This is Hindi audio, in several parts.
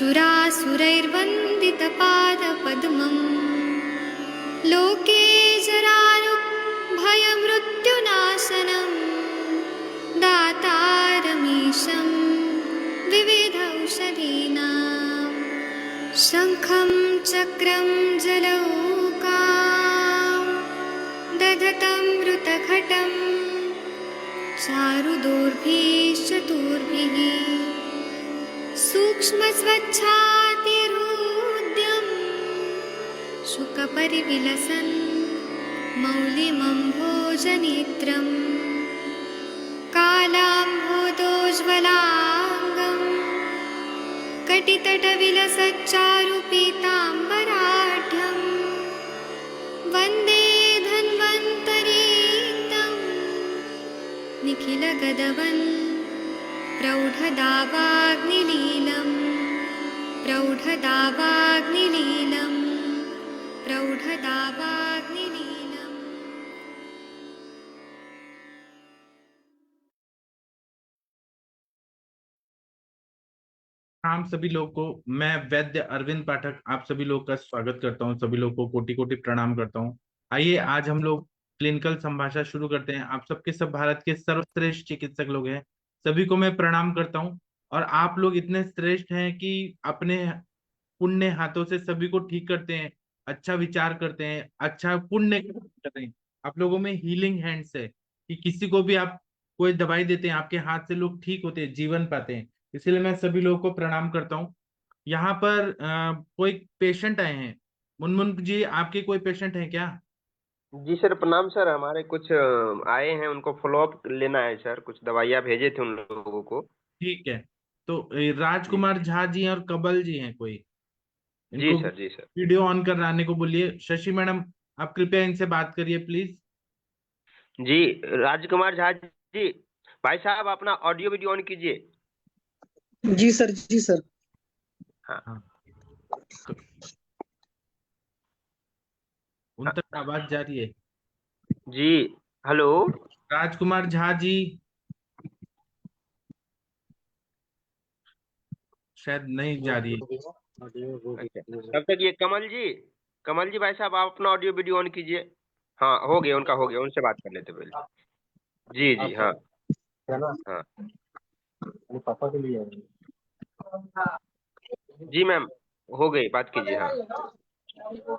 सुरासुरैर्वन्दितपादपद्मम् लोके जरारुभयमृत्युनाशनं दातारमीशं विविधौषधीनां शङ्खं चक्रं जलौकां दधतं मृतघटं चारुदोर्भिश्चतुर्भिः सूक्ष्मस्वच्छातिहृद्यं शुकपरिविलसन् मौलिमम्भोजनेत्रं कालाम्भोदोज्ज्वलाङ्गं कटितटविलसच्चारुपीताम्बराढ्यं वन्दे धन्वन्तरीतं निखिलगदवन् प्रौढदावाग्निलीलं प्रौढदावाग्निलीलं प्रौढदावाग्निलीलम्। हम सभी लोग को मैं वैद्य अरविंद पाठक आप सभी लोग का स्वागत करता हूं। सभी लोग को कोटि कोटि प्रणाम करता हूं। आइए आज हम लोग क्लिनिकल संभाषा शुरू करते हैं। आप सबके सब भारत के सर्वश्रेष्ठ चिकित्सक लोग हैं, सभी को मैं प्रणाम करता हूं। और आप लोग इतने श्रेष्ठ हैं कि अपने पुण्य हाथों से सभी को ठीक करते हैं, अच्छा विचार करते हैं, अच्छा पुण्य करते हैं। आप लोगों में हीलिंग हैंड्स है कि किसी को भी आप कोई दवाई देते हैं, आपके हाथ से लोग ठीक होते हैं, जीवन पाते हैं। इसलिए मैं सभी लोगों को प्रणाम करता हूँ। यहाँ पर कोई पेशेंट आए हैं। मुनमुन जी, आपके कोई पेशेंट है क्या? जी सर, प्रणाम सर। हमारे कुछ आए हैं, उनको फॉलोअप लेना है सर। कुछ दवाइयाँ भेजे थे उन लोगों को। ठीक है, तो राजकुमार झा जी और कबल जी हैं कोई? जी इनको सर, जी सर। वीडियो ऑन कराने को बोलिए। शशि मैडम, आप कृपया इनसे बात करिए प्लीज। जी राजकुमार झा जी, भाई साहब अपना ऑडियो वीडियो ऑन कीजिए। जी सर, जी सर। हाँ, उन तक आवाज जा रही है? जी हेलो। राजकुमार झा जी शायद नहीं जा रही है। अच्छा, तब तक ये कमल जी भाई साहब आप अपना ऑडियो वीडियो ऑन कीजिए। हाँ, हो गया, उनका हो गया। उनसे बात कर लेते पहले। जी जी हाँ हाँ पापा के लिए जी मैम, हो गई, बात कीजिए। हाँ,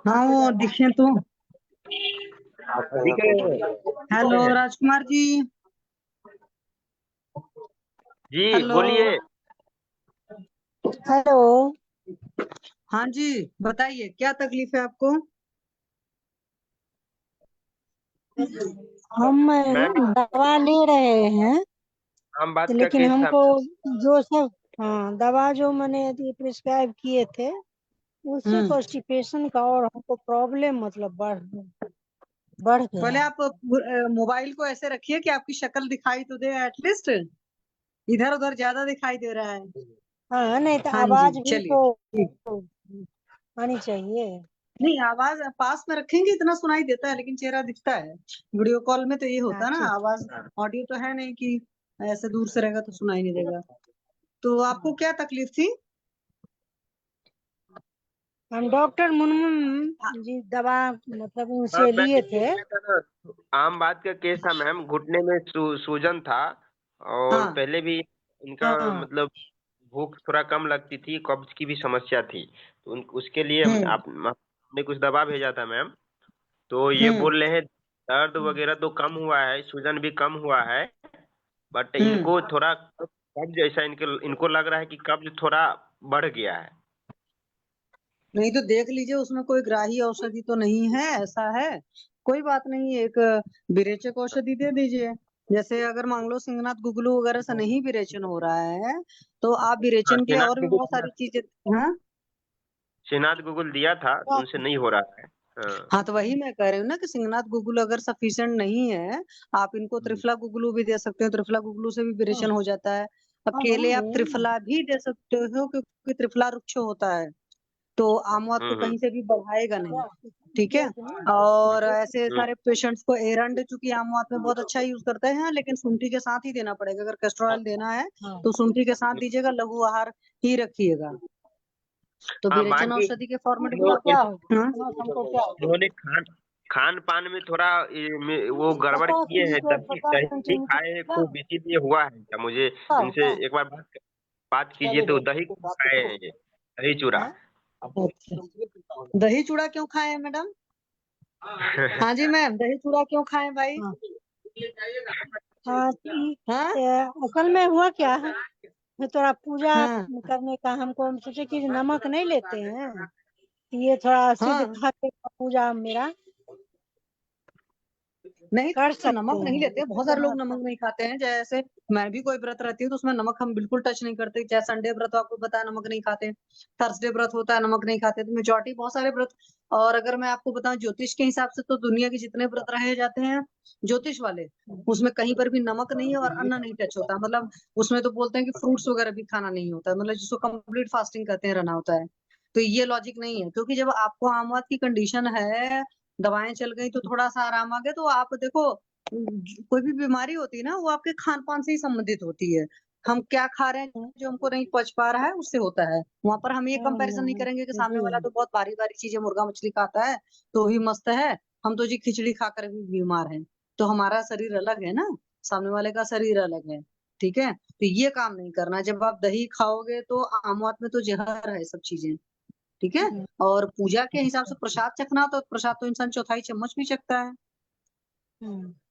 हाँ, वो दिखे तो। दिख रहे हैं? हेलो राजकुमार जी। जी हेलो। बोलिए। हेलो। हाँ जी, बताइए क्या तकलीफ है आपको? हम मैम दवा ले रहे हैं, हम बात का लेकिन केस था। हमको जो सब दवा जो मैंने प्रिस्क्राइब किए थे उससे कॉन्स्टिपेशन का और हमको प्रॉब्लम मतलब बढ़ गया। पहले आप मोबाइल को ऐसे रखिए कि आपकी शक्ल दिखाई तो दे एटलीस्ट। इधर उधर ज्यादा दिखाई दे रहा है। हाँ, नहीं तो हाँ आवाज जी, भी चलिए तो ठीक। आनी चाहिए। नहीं, आवाज पास में रखेंगे इतना सुनाई देता है, लेकिन चेहरा दिखता है। वीडियो कॉल में तो ये होता है ना, ठीक। आवाज ऑडियो तो है नहीं कि ऐसे दूर से रहेगा तो सुनाई नहीं देगा। तो आपको क्या तकलीफ थी? हम डॉक्टर मुनमुन जी दवा मतलब हाँ, उनसे लिए पहले थे। ये था ना, आम बात का केस था मैम। घुटने में सूजन था, और हाँ पहले भी इनका हाँ मतलब भूख थोड़ा कम लगती थी, कब्ज की भी समस्या थी। तो उसके लिए हम्म आपने कुछ दवा भेजा था मैम। तो ये हम्म बोल रहे हैं दर्द वगैरह तो कम हुआ है, सूजन भी कम हुआ है, बट हम्म इनको थोड़ा कब्ज जैसा इनको लग रहा है कि कब्ज थोड़ा बढ़ गया है। नहीं तो देख लीजिए, उसमें कोई ग्राही औषधि तो नहीं है, ऐसा है। कोई बात नहीं, एक विरेचक औषधि दे दीजिए। जैसे अगर मान लो सिंगनाथ गुगलू वगैरह से नहीं विरेचन हो रहा है तो आप हाँ, विरेचन के लिए श्रीनाथ और भी गूगल बहुत दिया सारी था। चीजें। हाँ श्रीनाथ गूगल दिया था, तो उनसे नहीं हो रहा है। हाँ। हाँ, तो वही मैं कह रही हूँ ना कि सिंगनाथ गुगुल अगर सफिशिएंट नहीं है, आप इनको त्रिफला गुगलू भी दे सकते हो। त्रिफला गुगलू से भी विरेचन हो जाता है। अकेले आप त्रिफला भी दे सकते हो, क्योंकि त्रिफला रुक्ष होता है तो आमवाद को हम्म कहीं से भी बढ़ाएगा नहीं। ठीक है। और ऐसे हम्म सारे पेशेंट्स को एरंड चूंकि आमवाद में बहुत अच्छा यूज करते हैं, लेकिन शुंठी के साथ ही देना पड़ेगा। अगर कैस्ट्रॉल देना है तो शुंठी के साथ दीजिएगा, लघु आहार ही रखिएगा। तो हाँ विरेचन बाकी औषधि के फॉर्मेट में वो क्या आप होगा हाँ हमको क्या होगा उन्होंने खान पान में थोड़ा वो गड़बड़ 50 किए हैं, लीटर दही 50 दही सेंटीमीटर खाए हैं क्या खूब, इसीलिए हुआ है क्या? मुझे इनसे होगा एक बार बात कीजिए। तो दही खूब खाए हैं ये, दही चूड़ा। हाँ? अच्छा दही चूड़ा क्यों खाए हैं मैडम? हाँ जी मैम, दही चूड़ा क्यों खाए भाई? हाँ हाँ हाँ असल में हुआ क्या है ये थोड़ा पूजा हाँ करने का हमको हम सोचे कि नमक नहीं लेते हैं ये थोड़ा सिद्ध हाँ खा के पूजा मेरा नहीं कर तो सकते नमक नहीं हैं लेते, बहुत सारे लोग नमक नहीं खाते हैं। जैसे मैं भी कोई व्रत रहती हूँ तो उसमें नमक हम बिल्कुल टच नहीं करते। चाहे संडे व्रत हो, आपको पता है नमक नहीं खाते। थर्सडे व्रत होता है नमक नहीं खाते। तो मेजोरिटी बहुत सारे व्रत। और अगर मैं आपको बताऊं ज्योतिष के हिसाब से तो दुनिया के जितने व्रत रहे जाते हैं ज्योतिष वाले, उसमें कहीं पर भी नमक नहीं है और अन्न नहीं टच होता। मतलब उसमें तो बोलते हैं कि फ्रूट्स वगैरह भी खाना नहीं होता है, मतलब जिसको कंप्लीट फास्टिंग कहते हैं, रहना होता है। तो ये लॉजिक नहीं है, क्योंकि जब आपको आमवाद की कंडीशन है, दवाएं चल गई तो थोड़ा सा आराम आ गया, तो आप देखो कोई भी बीमारी होती है ना वो आपके खान पान से ही संबंधित होती है। हम क्या खा रहे हैं जो हमको नहीं पच पा रहा है उससे होता है। वहां पर हम ये कंपैरिजन नहीं करेंगे कि सामने वाला जी तो बहुत भारी भारी चीजें मुर्गा मछली खाता है तो भी मस्त है, हम तो जी खिचड़ी खाकर भी बीमार हैं। तो हमारा शरीर अलग है ना, सामने वाले का शरीर अलग है। ठीक है, तो ये काम नहीं करना। जब आप दही खाओगे तो आमवात में तो जहर है सब चीजें। ठीक है, और पूजा के हिसाब से प्रसाद चखना हो तो प्रसाद तो इंसान चौथाई चम्मच भी चखता है।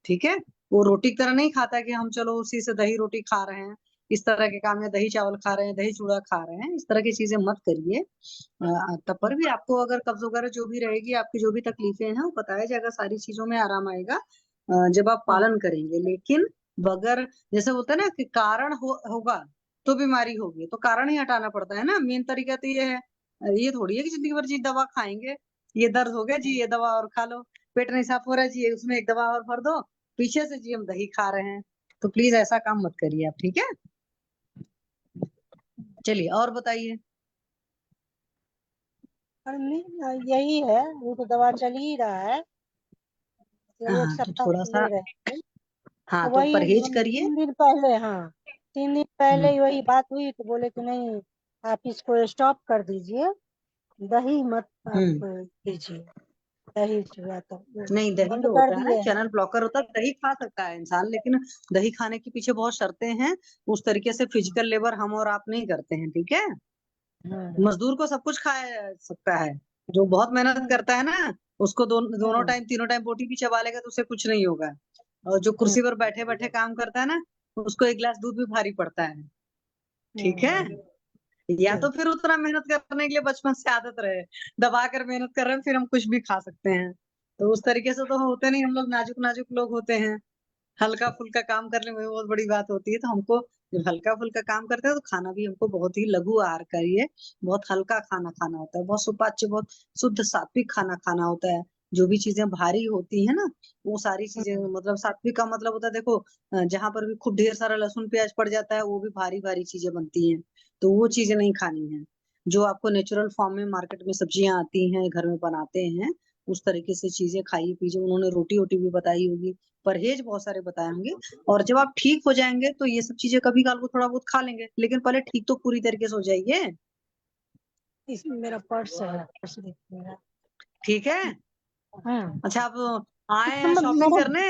ठीक है, वो रोटी की तरह नहीं खाता है कि हम चलो उसी से दही रोटी खा रहे हैं, इस तरह के काम, या दही चावल खा रहे हैं, दही चूड़ा खा रहे हैं, इस तरह की चीजें मत करिए। तब पर भी आपको अगर कब्ज वगैरह जो भी रहेगी, आपकी जो भी तकलीफें हैं वो बताया जाएगा, सारी चीजों में आराम आएगा जब आप पालन करेंगे। लेकिन बगैर, जैसे बोलते हैं ना कि कारण होगा तो बीमारी होगी, तो कारण ही हटाना पड़ता है ना। मेन तरीका तो ये है। ये थोड़ी है कि जिंदगी भर जी दवा खाएंगे, ये दर्द हो गया जी ये दवा और खा लो, पेट नहीं साफ हो रहा है जी उसमें एक दवा और भर दो, पीछे से जी हम दही खा रहे हैं। तो प्लीज ऐसा काम मत करिए आप, ठीक है। चलिए और बताइए। और यही है वो तो दवा चल ही रहा है मतलब एक हाँ तो सप्ताह थोड़ा से सा, ले रहे हैं हाँ तो तो वही परहेज हम करिए। 3 दिन पहले हाँ 3 दिन पहले हम्म, ही वही बात हुई तो बोले कि नहीं आप इसको स्टॉप कर दीजिए दही मत आप हम्म। दीजिए दही चूड़ा तो वो नहीं, दही बंद जो कर होता है दिए हैं चैनल ब्लॉकर होता है, दही खा सकता है इंसान, लेकिन दही खाने के पीछे बहुत शर्तें हैं। उस तरीके से फिजिकल लेबर हम और आप नहीं करते हैं, ठीक है। हम्म, मजदूर को सब कुछ खाया सकता है, जो बहुत मेहनत हम्म, करता है ना, उसको दोनों हम्म, टाइम तीनों टाइम बोटी भी चबा लेगा तो उसे कुछ नहीं होगा। और जो हम्म, कुर्सी पर बैठे बैठे काम करता है ना, उसको एक गिलास दूध भी भारी पड़ता है। ठीक है, हम्म, या तो ठीक फिर उतना मेहनत करने के लिए बचपन से आदत रहे, दबा कर मेहनत कर रहे हैं फिर हम कुछ भी खा सकते हैं। तो उस तरीके से तो होते नहीं, हम लोग नाजुक नाजुक लोग होते हैं। हल्का फुल्का काम करने में बहुत बड़ी बात होती है, तो हमको जब हल्का फुल्का काम करते हैं तो खाना भी हमको बहुत ही लघु आहार करिए। बहुत हल्का खाना खाना होता है, बहुत सुपाच्य, बहुत शुद्ध सात्विक खाना खाना होता है। जो भी चीजें भारी होती है ना, वो सारी चीजें, मतलब सात्विक का मतलब होता है देखो, जहां पर भी खूब ढेर सारा लहसुन प्याज पड़ जाता है वो भी भारी भारी चीजें बनती हैं। तो वो चीजें नहीं खानी है। जो आपको नेचुरल फॉर्म में मार्केट में सब्जियां आती हैं, घर में बनाते हैं, उस तरीके से चीजें खाइए पीजिए। उन्होंने रोटी वोटी भी बताई होगी, परहेज बहुत सारे बताए होंगे। और जब आप ठीक हो जाएंगे तो ये सब चीजें कभी काल को थोड़ा बहुत खा लेंगे, लेकिन पहले ठीक तो पूरी तरीके से हो जाइए। इसमें मेरा पर्स है पर्स देखिए मेरा ठीक है, हाँ अच्छा आप आए हैं नंबर शॉपिंग मेरा करने?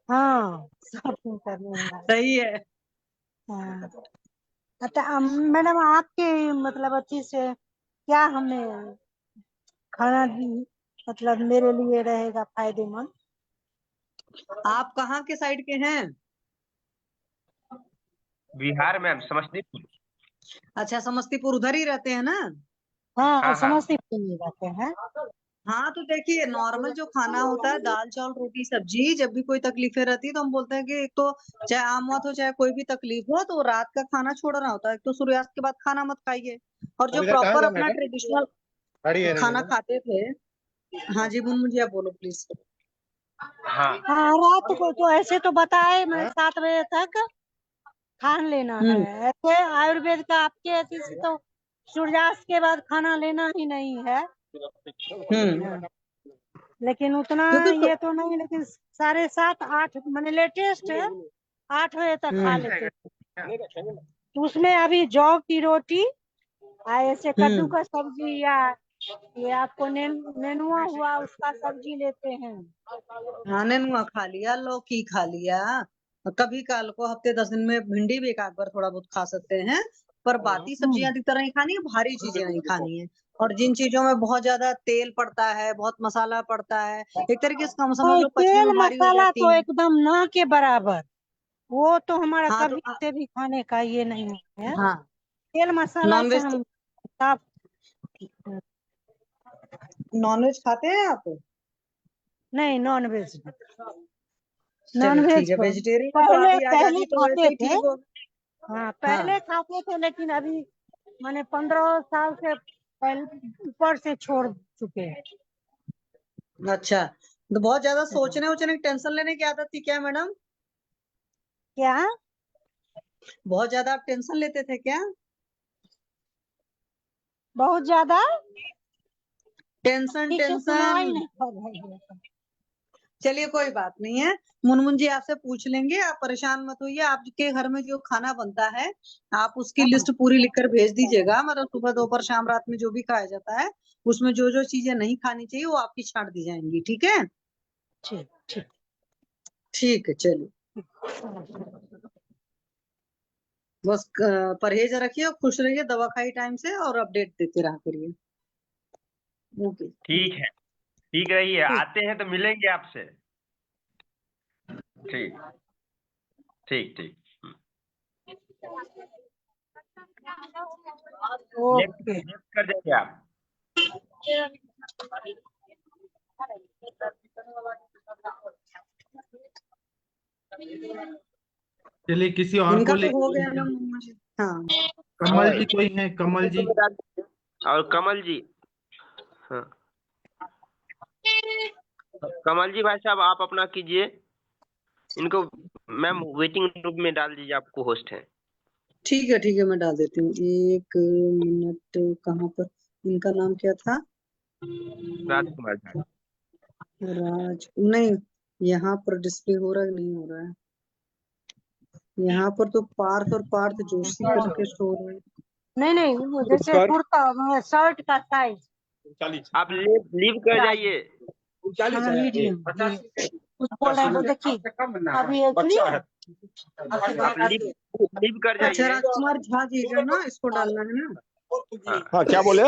हाँ शॉपिंग करने हैं सही है। हाँ अच्छा मैडम आपके मतलब अच्छी से क्या हमें खाना मतलब मेरे लिए रहेगा फायदेमंद आप कहाँ के साइड के हैं? बिहार मैम, समस्तीपुर। अच्छा समस्तीपुर उधर ही रहते हैं ना? हाँ हाँ हाँ। समस्तीपुर में रहते हैं हाँ तो देखिए, नॉर्मल जो खाना होता है दाल चावल रोटी सब्जी, जब भी कोई तकलीफें रहती है तो हम बोलते हैं कि एक तो चाहे आम मत हो चाहे कोई भी तकलीफ हो तो रात का खाना छोड़ना होता है। एक तो सूर्यास्त के बाद खाना मत खाइए, और जो प्रॉपर अपना ट्रेडिशनल खाना खाते थे। हाँ जी मुझे आप बोलो प्लीज। हाँ हाँ रात को तो ऐसे तो बताए मैं 7 बजे तक खान लेना है हम्म ऐसे आयुर्वेद का आपके अथी से तो सूर्यास्त के बाद खाना लेना ही नहीं है हम्म। हाँ, लेकिन उतना क्योंकि ये तो नहीं लेकिन 7:30 8 मैंने लेटेस्ट है 8 बजे तक खा हम्म लेते हैं तो उसमें अभी जौ की रोटी ऐसे कद्दू का सब्जी या ये आपको नेनुआ हुआ उसका सब्जी लेते हैं। हाँ, नेनुआ खा लिया, लौकी खा लिया, कभी काल को हफ्ते 10 दिन में भिंडी भी एक आध बार थोड़ा बहुत खा सकते हैं, पर बाकी सब्जियां अधिकतर नहीं खानी है, भारी चीजें नहीं खानी है। और जिन चीजों में बहुत ज्यादा तेल पड़ता है, बहुत मसाला पड़ता है, एक तरीके से हम समझ नहीं, लो पचने तेल में भारी हो मसाला जाती तो है। एकदम ना के बराबर, वो तो हमारा हाँ तो कभी से भी खाने का ये नहीं है। हाँ, तेल मसाला से नॉनवेज हम साफ। नॉनवेज खाते हैं आप? नहीं, नॉन वेज चलिए ठीक है, को वेजिटेरियन तो पहले अभी पहले आजादी तो वैसे खाते ही थे। ठीक हो। हाँ, हाँ, पहले खाते थे, लेकिन अभी मैंने 15 साल से पहले ऊपर से छोड़ चुके हैं। अच्छा, तो बहुत ज्यादा सोचने वोचने की टेंशन लेने की आदत थी क्या मैडम? क्या? बहुत ज्यादा आप टेंशन लेते थे क्या? बहुत ज्यादा टेंशन ठीक से सुनाई टेंशन। नहीं पड़ रही है। चलिए कोई बात नहीं है, मुनमुन जी आपसे पूछ लेंगे, आप परेशान मत होइए। आपके घर में जो खाना बनता है आप उसकी हाँ, लिस्ट पूरी लिखकर भेज दीजिएगा, मतलब सुबह दोपहर शाम रात में जो भी खाया जाता है उसमें जो जो चीजें नहीं खानी चाहिए वो आपकी छांट दी जाएंगी, ठीक है? ठीक ठीक। ठीक है, चलिए बस परहेज रखिए और खुश रहिए, दवा खाइए टाइम से और अपडेट देते रहा करिए। ओके। ठीक रहिए, ठीक। आते हैं तो मिलेंगे आपसे। ठीक ठीक ठीक। ओके। लेफ्ट कर देंगे आप। चलिए किसी और इनका को तो हो लेके गया ना मुन्ना जी। हाँ, कमल जी कोई है? कमल जी। और कमल जी, हाँ कमल जी भाई साहब आप अपना कीजिए, इनको मैम वेटिंग रूम में डाल दीजिए, आपको होस्ट है। ठीक है, मैं डाल देती हूँ, 1 मिनट। कहाँ पर इनका नाम क्या था? राजकुमार जी। राज नहीं, यहाँ पर डिस्प्ले हो रहा है नहीं हो रहा है? यहाँ पर तो पार्थ और पार्थ जोशी करके शो हो रहा है। नहीं नहीं, वो जैसे कुर्ता शर्ट का साइज। आप लीव कर जाइए। हाँ, लीजिए कुछ बोल रहे हैं तो देखिए। अभी एक्चुअली आप लीव कर अच्छा, जाइए। राजकुमार झा जी का ना इसको डालना है ना? हाँ, क्या बोले?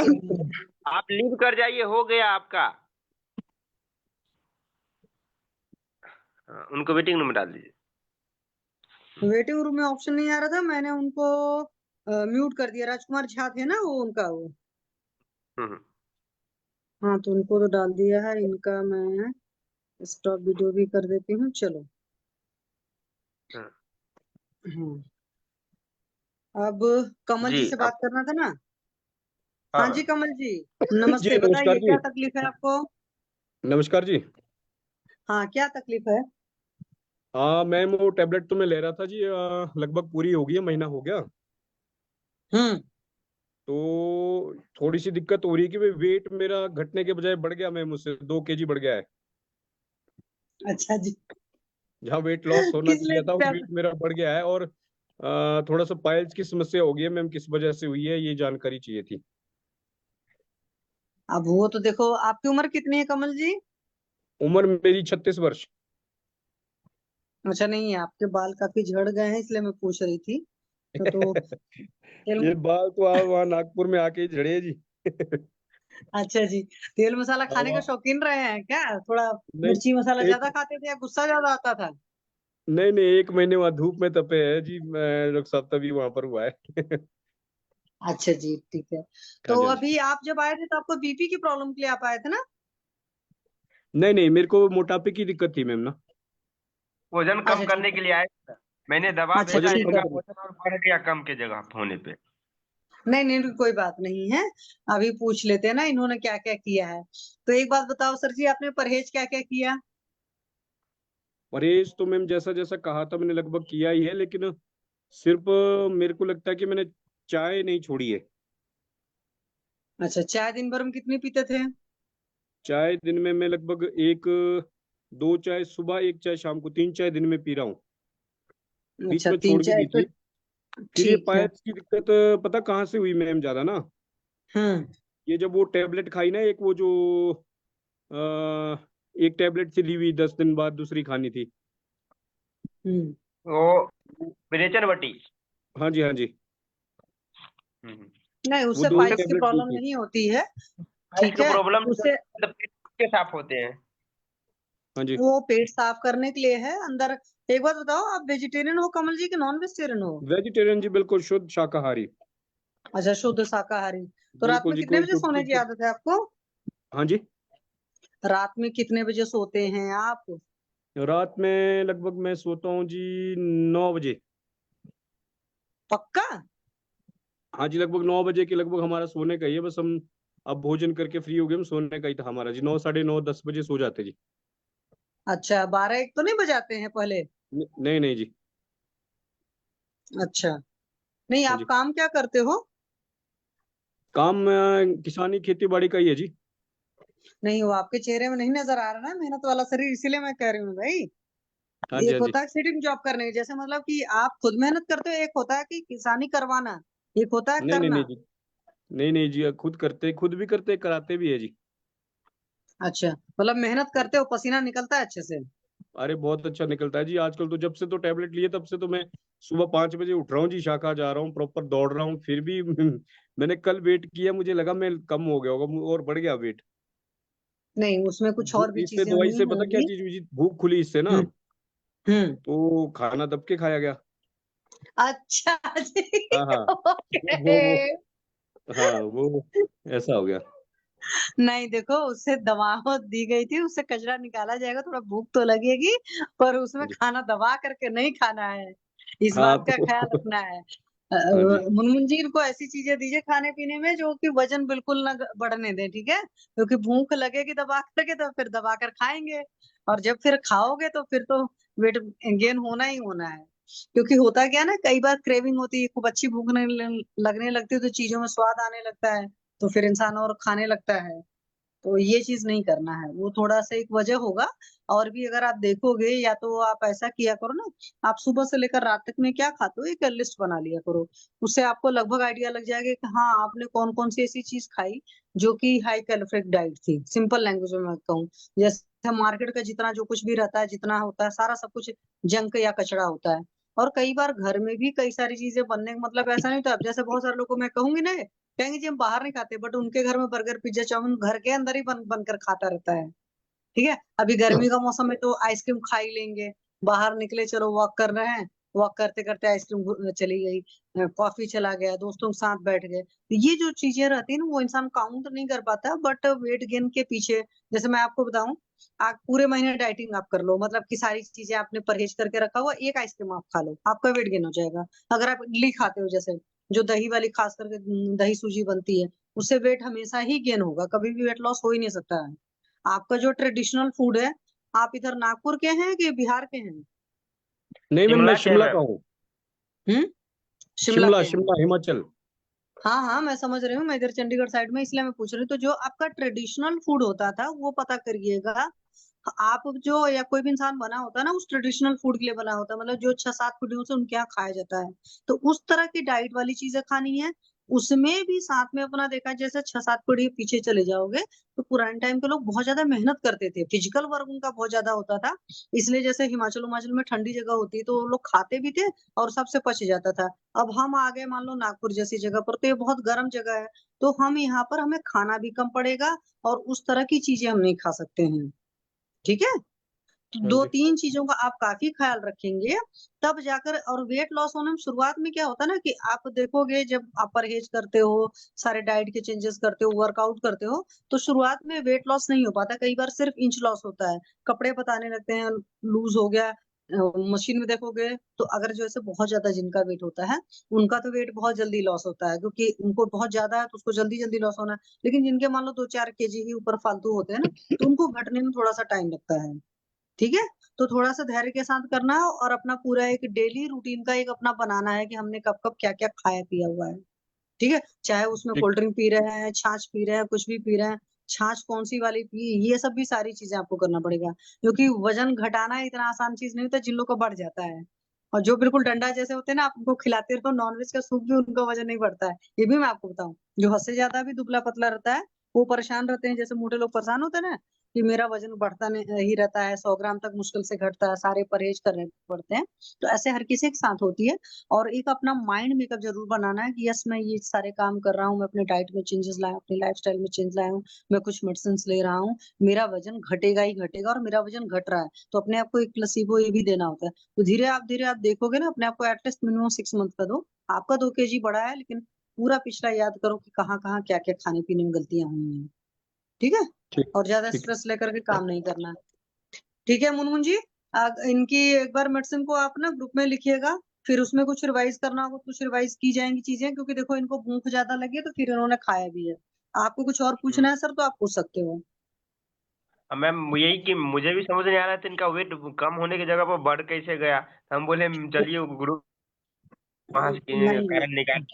आप लीव कर जाइए, हो गया आपका। हाँ, उनको वेटिंग रूम में डाल दीजिए। वेटिंग रूम में ऑप्शन नहीं आ रहा था, मैंने उनको म्यूट कर दिया। राजकुमार झा थे ना वो, उनका वो। हम्म। हाँ, तो उनको तो डाल दिया है, इनका मैं स्टॉप वीडियो भी कर देती हूँ, चलो। हाँ। हाँ, अब कमल जी जी से अब बात करना था ना? हाँ हाँ जी कमल जी, नमस्ते, जी नमस्कार बताइए जी। क्या तकलीफ है आपको? नमस्कार जी। हाँ, क्या तकलीफ है? मैम वो टेबलेट तो मैं ले रहा था जी, लगभग पूरी हो गई है, महीना हो गया। हम्म। तो थोड़ी सी दिक्कत हो रही है कि वेट मेरा घटने के बजाय बढ़ गया, मैम उससे 2 kg बढ़ गया है। अच्छा जी। जहाँ वेट लॉस होना किस चाहिए लिए था वो वेट मेरा बढ़ गया है, और थोड़ा सा पाइल्स की समस्या हो गई है मैम, किस वजह से हुई है ये जानकारी चाहिए थी। अब वो तो देखो, आपकी उम्र कितनी है कमल जी? उम्र मेरी 36 वर्ष। अच्छा, नहीं आपके बाल काफी झड़ गए हैं इसलिए मैं पूछ रही थी। तो तेल ये बाल तो आप वहाँ नागपुर में आके ही झड़े जी। अच्छा जी, तेल मसाला खाने के शौकीन रहे हैं क्या? थोड़ा नहीं, मिर्ची मसाला एक ज्यादा खाते थे या गुस्सा ज्यादा आता था? नहीं नहीं, 1 महीने वहाँ धूप में तपे है जी, डॉक्टर साहब, तभी वहां पर हुआ है। अच्छा जी, ठीक है। हाँ तो जी, हाँ जी। अभी आप जब आए थे तो आपको बीपी की प्रॉब्लम के लिए आप आए थे ना? नहीं नहीं, मेरे को मोटापे की दिक्कत थी मैम ना। वजन कम अच्छा करने ठीक के लिए आए थे। मैंने दवा अच्छा भेजा, ठीक है। इनका वजन और बढ़ गया कम के जगह होने पे। नहीं नहीं, कोई बात नहीं है, अभी पूछ लेते हैं ना इन्होंने क्या क्या किया है। तो एक बात बताओ सर जी, आपने परहेज क्या क्या किया? परहेज तो मैम जैसा जैसा कहा था मैंने लगभग किया ही है, लेकिन सिर्फ मेरे को लगता है कि मैंने चाय नहीं छोड़ी है। अच्छा, चाय दिन भर में कितनी पीते थे? चाय दिन में मैं लगभग एक 2 चाय सुबह, 1 चाय शाम को, 3 चाय दिन में पी रहा हूँ। बीच अच्छा, में तीन छोड़ भी चाय दी तो थी। फिर ये ठीक है। पाइल्स की दिक्कत पता कहाँ से हुई मैम, ज्यादा ना हम्म ये जब वो टेबलेट खाई ना, एक वो जो एक टेबलेट सी ली हुई 10 दिन बाद दूसरी खानी थी। हम्म वो विरेचन वटी। हाँ जी, हाँ जी। नहीं, वो उससे 2 पाइल्स की टेबलेट ली प्रॉब्लम थी। नहीं होती है, ठीक इसका है। प्रॉब्लम उससे पेट के साफ होते हैं। हाँ जी। वो पेट साफ करने के लिए है अंदर। एक बात बताओ, आप वेजिटेरियन हो कमल जी कि नॉन वेजिटेरियन हो? वेजिटेरियन जी, बिल्कुल शुद्ध शाकाहारी। अच्छा, शुद्ध शाकाहारी। तो रात बिल्कुल में जी, कितने कोई बजे सोने की आदत है आपको? हाँ जी। रात में कितने बजे सोते हैं आप? रात में लगभग मैं सोता हूँ जी 9 बजे। पक्का? हाँ जी, लगभग 9 बजे के लगभग हमारा सोने का ही है। बस हम अब भोजन करके फ्री हो गए, हम सोने का ही था हमारा जी। 9, साढ़े 9, 10 बजे सो जाते जी। अच्छा, 12-1 तो नहीं बजाते हैं पहले? नहीं नहीं जी। अच्छा। नहीं, हाँ आप जी। काम क्या करते हो? काम किसानी खेती बाड़ी का ही है जी। नहीं, वो आपके चेहरे में नहीं नजर आ रहा ना मेहनत वाला शरीर, इसीलिए मैं कह रही हूँ भाई। हाँ जी, एक हाँ जी। होता है सिटिंग जॉब करने की, जैसे मतलब कि आप खुद मेहनत करते हो, एक होता है कि किसानी करवाना, एक होता है नहीं नहीं नहीं करना। जी। नहीं नहीं जी, खुद करते, खुद भी करते, कराते भी है जी। अच्छा, मतलब मेहनत करते हो, पसीना निकलता है अच्छे से? अरे बहुत अच्छा निकलता है जी। आजकल तो जब से तो टैबलेट लिए तब से तो मैं सुबह 5 बजे उठ रहा हूँ जी, शाखा जा रहा हूँ, प्रॉपर दौड़ रहा हूँ। फिर भी मैंने कल वेट किया, मुझे लगा मैं कम हो गया होगा और बढ़ गया वेट। नहीं, उसमें कुछ और भी इससे चीजें दवाई हुई से पता क्या होंगी। चीज हुई जी, भूख खुली इससे ना। हम्म हम्म तो खाना दब के खाया गया। अच्छा जी। हाँ हाँ। वो ओके। हाँ वो ऐसा हो गया। नहीं देखो, उससे दवा दी गई थी, उससे कचरा निकाला जाएगा, थोड़ा भूख तो लगेगी, पर उसमें जी। खाना दबा करके नहीं खाना है, इस हाँ बात का तो ख्याल रखना है। हाँ जी। मुनमुन जी, इनको ऐसी चीजें दीजिए खाने पीने में जो कि वजन बिल्कुल न बढ़ने दें, ठीक है? क्योंकि भूख लगेगी दबा करके तो फिर दबा कर खाएंगे, और जब फिर खाओगे तो फिर तो वेट गेन होना ही होना है। क्योंकि होता क्या है ना, कई बार क्रेविंग होती है, खूब अच्छी भूख लगने लगती है, तो चीजों में स्वाद आने लगता है, तो फिर इंसान और खाने लगता है। तो ये चीज नहीं करना है, वो थोड़ा सा एक वजह होगा। और भी अगर आप देखोगे, या तो आप ऐसा किया करो ना, आप सुबह से लेकर रात तक में क्या खाते हो एक लिस्ट बना लिया करो। उससे आपको लगभग आइडिया लग जाएगा कि हाँ, आपने कौन कौन सी ऐसी चीज खाई जो कि हाई कैलोरिक डाइट थी। सिंपल लैंग्वेज में मैं कहूँ, जैसे मार्केट का जितना जो कुछ भी रहता है, जितना होता है सारा सब कुछ जंक या कचरा होता है। और कई बार घर में भी कई सारी चीजें बनने का मतलब ऐसा नहीं होता। अब जैसे बहुत सारे लोगों को मैं कहूंगी ना, कहेंगे जी हम बाहर नहीं खाते, बट उनके घर में बर्गर पिज्जा चाउमीन घर के अंदर ही बनकर खाता रहता है। ठीक है, अभी गर्मी का मौसम है तो आइसक्रीम खा ही लेंगे। बाहर निकले, चलो वॉक कर रहे हैं, वॉक करते करते आइसक्रीम चली गई, कॉफी चला गया, दोस्तों के साथ बैठ गए। तो ये जो चीजें रहती है ना, वो इंसान काउंट नहीं कर पाता, बट वेट गेन के पीछे, जैसे मैं आपको बताऊं, आप पूरे महीने डाइटिंग आप कर लो, मतलब कि सारी चीजें आपने परहेज करके रखा हुआ, एक आइसक्रीम आप खा लो, आपका वेट गेन हो जाएगा। अगर आप इडली खाते हो, जैसे जो दही वाली खास करके दही सूजी बनती है, उससे वेट हमेशा ही गेन होगा, कभी भी वेट लॉस हो ही नहीं सकता है। आपका जो ट्रेडिशनल फूड है, आप इधर नागपुर के हैं कि बिहार के हैं? नहीं मैम, मैं शिमला के हैं शिमला का मैम। हूँ। हम्म शिमला शिमला, के हैं? शिमला हिमाचल। हाँ हाँ, मैं समझ रही हूँ, मैं इधर चंडीगढ़ साइड में, इसलिए मैं पूछ रही हूँ। तो जो आपका ट्रेडिशनल फूड होता था वो पता करिएगा। आप जो, या कोई भी इंसान बना होता है ना, उस ट्रेडिशनल फूड के लिए बना होता है, मतलब जो 6-7 पीढ़ियों से उनके यहाँ खाया जाता है। तो उस तरह की डाइट वाली चीजें खानी है। उसमें भी साथ में अपना देखा, जैसे 6-7 पीढ़ी पीछे चले जाओगे, तो पुराने टाइम के लोग बहुत ज्यादा मेहनत करते थे, फिजिकल वर्क उनका बहुत ज्यादा होता था। इसलिए जैसे हिमाचल हिमाचल में ठंडी जगह होती है तो वो लोग खाते भी थे, और सबसे पच जाता था। अब हम आ गए मान लो नागपुर जैसी जगह पर, तो ये बहुत गर्म जगह है, तो हम यहाँ पर हमें खाना भी कम पड़ेगा, और उस तरह की चीजें हम नहीं खा सकते हैं। ठीक है, तो हाँ दो जी। तीन चीजों का आप काफी ख्याल रखेंगे, तब जाकर। और वेट लॉस होने में शुरुआत में क्या होता है ना, कि आप देखोगे जब आप परहेज करते हो, सारे डाइट के चेंजेस करते हो, वर्कआउट करते हो, तो शुरुआत में वेट लॉस नहीं हो पाता, कई बार सिर्फ इंच लॉस होता है, कपड़े बताने लगते हैं, लूज हो गया। मशीन में देखोगे तो अगर जैसे बहुत ज्यादा जिनका वेट होता है, उनका तो वेट बहुत जल्दी लॉस होता है, क्योंकि उनको बहुत ज्यादा है तो उसको जल्दी जल्दी लॉस होना है। लेकिन जिनके मान लो 2-4 केजी ही ऊपर फालतू होते हैं ना, तो उनको घटने में थोड़ा सा टाइम लगता है। ठीक है, तो थोड़ा सा धैर्य के साथ करना है, और अपना पूरा एक डेली रूटीन का एक अपना बनाना है कि हमने कब कब क्या क्या खाया पिया हुआ है। ठीक है, चाहे उसमें ठीक। कोल्ड ड्रिंक पी रहे हैं, छाछ पी रहे हैं, कुछ भी पी रहे हैं, छाछ कौन सी वाली पी, ये सब भी सारी चीजें आपको करना पड़ेगा, क्योंकि वजन घटाना इतना आसान चीज नहीं होता, जिन लोग का बढ़ जाता है। और जो बिल्कुल डंडा जैसे होते हैं ना, आप उनको खिलाते रहो नॉनवेज का सूप भी, उनका वजन नहीं बढ़ता है। ये भी मैं आपको बताऊं, जो हद से ज्यादा भी दुबला पतला रहता है वो परेशान रहते हैं, जैसे मोटे लोग परेशान होते हैं ना कि मेरा वजन बढ़ता नहीं ही रहता है, 100 ग्राम तक मुश्किल से घटता है, सारे परहेज करने पड़ते हैं। तो ऐसे हर किसी के साथ होती है। और एक अपना माइंड मेकअप जरूर बनाना है कि यस मैं ये सारे काम कर रहा हूँ, मैं अपने डाइट में चेंजेस लाया, अपनी लाइफस्टाइल में चेंज लाया हूँ, मैं कुछ मेडिसिन ले रहा हूँ, मेरा वजन घटेगा ही घटेगा, और मेरा वजन घट रहा है। तो अपने आप को एक प्लेसिबो ये भी देना होता है। तो धीरे आप देखोगे ना, अपने आप को एटलीस्ट मिनिमम 6 मंथ का दो। आपका 2 kg बढ़ा है, लेकिन पूरा पिछला याद करो कि कहाँ कहाँ क्या क्या खाने पीने में गलतियां हुई हैं। ठीक है। ठीक और ज्यादा ठीक स्ट्रेस लेकर के काम नहीं करना। ठीक है मुनमुन जी, इनकी एक बार मेडिसिन को आप ना ग्रुप में लिखिएगा, फिर उसमें कुछ रिवाइज करना होगा, कुछ रिवाइज की जाएंगी चीजें, क्योंकि देखो इनको भूख ज्यादा लगी है तो फिर इन्होंने खाया भी है। आपको कुछ और पूछना है सर तो आप पूछ सकते हो। मैम यही कि मुझे भी समझ नहीं आ रहा था इनका वेट कम होने की जगह पर बढ़ कैसे गया। हम बोले चलिए ग्रुप वहां से नहीं कारण निकाल।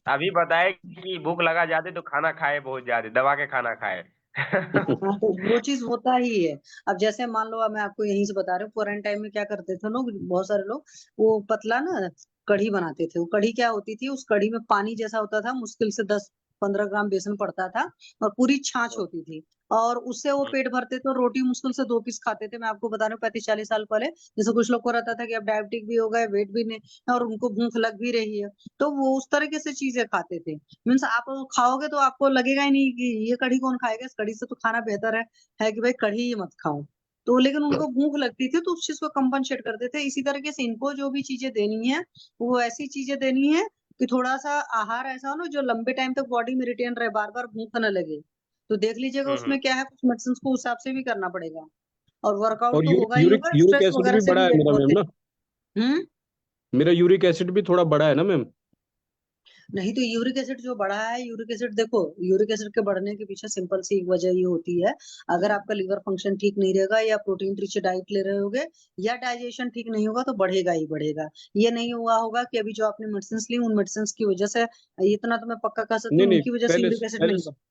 अभी बताए कि भूख लगा ज्यादा तो खाना खाए, बहुत ज्यादा दबा के खाना खाए। हाँ, तो वो चीज होता ही है। अब जैसे मान लो, अब मैं आपको यहीं से बता रही हूँ, पुराने टाइम में क्या करते थे लोग, बहुत सारे लोग, वो पतला ना कढ़ी बनाते थे। वो कढ़ी क्या होती थी, उस कढ़ी में पानी जैसा होता था, मुश्किल से 10-15 ग्राम बेसन पड़ता था, और पूरी छाछ होती थी, और उससे वो पेट भरते थे। और रोटी मुश्किल से 2 पीस खाते थे। मैं आपको बता रही हूँ 35-40 साल पहले। जैसे कुछ लोग को रहता था कि अब डायबिटिक भी हो गए, वेट भी नहीं, और उनको भूख लग भी रही है, तो वो उस तरीके से चीजें खाते थे। मीन्स आप खाओगे तो आपको लगेगा ही नहीं कि ये कढ़ी कौन खाएगा, इस कढ़ी से तो खाना बेहतर है कि भाई कढ़ी ही मत खाओ। तो लेकिन उनको भूख लगती थी, तो उस चीज को कंपनसेट करते थे। इसी तरीके से इनको जो भी चीजें देनी है, वो ऐसी चीजें देनी है कि थोड़ा सा आहार ऐसा हो ना जो लंबे टाइम तक बॉडी में रिटेन रहे, बार बार भूख न लगे। तो देख लीजिएगा उसमें क्या है, कुछ मेडिसिन को उस हिसाब से भी करना पड़ेगा। और वर्कआउट और तो होगा ही यूरिक होगा, यूरिक स्ट्रेस एसिड वगैरह भी से बढ़ा भी है वेट मेरा बहुत मैम ना। हम्म। मेरा यूरिक एसिड भी थोड़ा बढ़ा है ना मैम। नहीं तो यूरिक एसिड जो बढ़ा है, यूरिक एसिड देखो, यूरिक एसिड के बढ़ने के पीछे सिंपल सी एक वजह ये होती है, अगर आपका लीवर फंक्शन ठीक नहीं रहेगा, या प्रोटीन रिच डाइट ले रहे होगे, या डाइजेशन ठीक नहीं होगा, तो बढ़ेगा ही बढ़ेगा। ये नहीं हुआ होगा कि अभी जो आपने मेडिसिन ली, उन मेडिसिन की वजह से, इतना तो मैं पक्का कह सकती नहीं हूँ, नहीं, उनकी वजह से पहले यूरिक एसिड पहले नहीं। से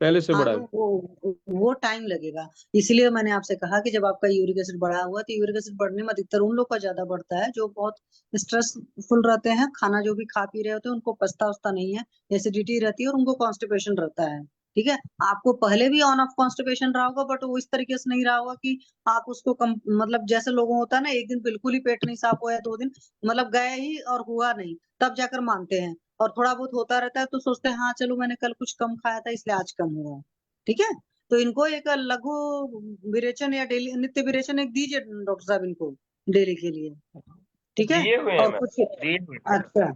पहले से हाँ बढ़ा तो है। वो टाइम लगेगा। इसलिए मैंने आपसे कहा कि जब आपका यूरिक एसिड बढ़ा हुआ, तो यूरिक एसिड बढ़ने में अधिकतर उन लोग का ज्यादा बढ़ता है जो बहुत स्ट्रेसफुल रहते हैं, खाना जो भी खा पी रहे होते हैं उनको पचता उचता नहीं है, एसिडिटी रहती है, और उनको कॉन्स्टिपेशन रहता है। ठीक है। आपको पहले भी ऑन ऑफ कॉन्स्टिपेशन रहा होगा, बट वो इस तरीके से नहीं रहा होगा कि आप उसको कम, मतलब जैसे लोगों होता है ना, एक दिन बिल्कुल ही पेट नहीं साफ हुआ, 2 दिन मतलब गए ही और हुआ नहीं, तब जाकर मानते हैं। और थोड़ा बहुत होता रहता है तो सोचते हैं हाँ चलो मैंने कल कुछ कम खाया था इसलिए आज कम हुआ। ठीक है। तो इनको एक लघु विरेचन या डेली नित्य विरेचन एक दीजिए डॉक्टर साहब इनको, डेली के लिए। ठीक है। दिए हुए हैं और मैम, कुछ दिए हुए हैं। अच्छा,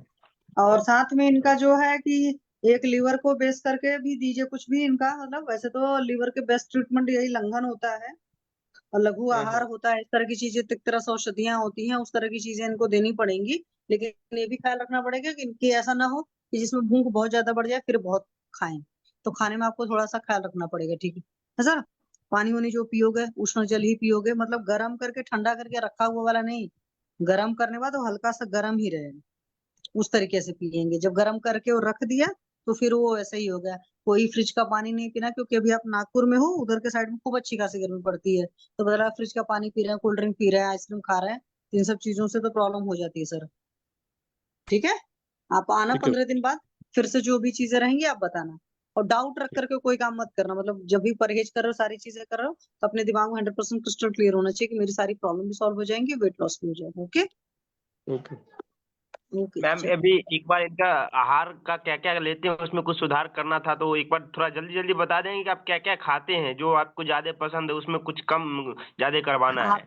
और साथ में इनका जो है कि एक लीवर को बेस करके भी दीजिए कुछ भी इनका, मतलब वैसे तो लीवर के बेस्ट ट्रीटमेंट यही लंघन होता है, और लघु आहार होता है, इस तरह की चीजें, तिक्तरस औषधियां होती हैं, उस तरह की चीजें इनको देनी पड़ेंगी। लेकिन ये भी ख्याल रखना पड़ेगा कि इनकी ऐसा ना हो कि जिसमें भूख बहुत ज्यादा बढ़ जाए फिर बहुत खाएं। तो खाने में आपको थोड़ा सा ख्याल रखना पड़ेगा। ठीक है सर। पानी वानी जो पियोगे उष्ण जल ही पियोगे, मतलब गर्म करके ठंडा करके रखा हुआ वाला नहीं, गर्म करने बाद तो हल्का सा गर्म ही रहेगा, उस तरीके से पियेंगे। जब गर्म करके वो रख दिया तो फिर वो ऐसा ही हो गया। कोई फ्रिज का पानी नहीं पीना, क्योंकि अभी आप नागपुर में हो, उधर के साइड में खूब अच्छी खासी गर्मी पड़ती है, तो बदला फ्रिज का पानी पी रहे हैं, कोल्ड ड्रिंक पी रहे हैं, आइसक्रीम खा रहे हैं, इन सब चीजों से तो प्रॉब्लम हो जाती है सर। ठीक है। आप आना ठीक है। 15 दिन बाद, फिर से जो भी चीजें रहेंगी आप बताना। और डाउट रख करके कोई काम मत करना, मतलब जब भी परहेज कर रहे हो, सारी चीजें कर रहे हो, तो अपने दिमाग में 100% क्रिस्टल क्लियर होना चाहिए कि मेरी सारी प्रॉब्लम भी सॉल्व हो जाएंगी, वेट लॉस भी हो जाएगा। ओके। ओके। ओके मैम चलो। अभी एक बार इनका आहार का क्या क्या लेते हैं उसमें कुछ सुधार करना था, तो एक बार थोड़ा जल्दी जल्दी बता देंगे कि आप क्या क्या खाते हैं, जो आपको ज्यादा पसंद है उसमें कुछ कम ज्यादा करवाना है।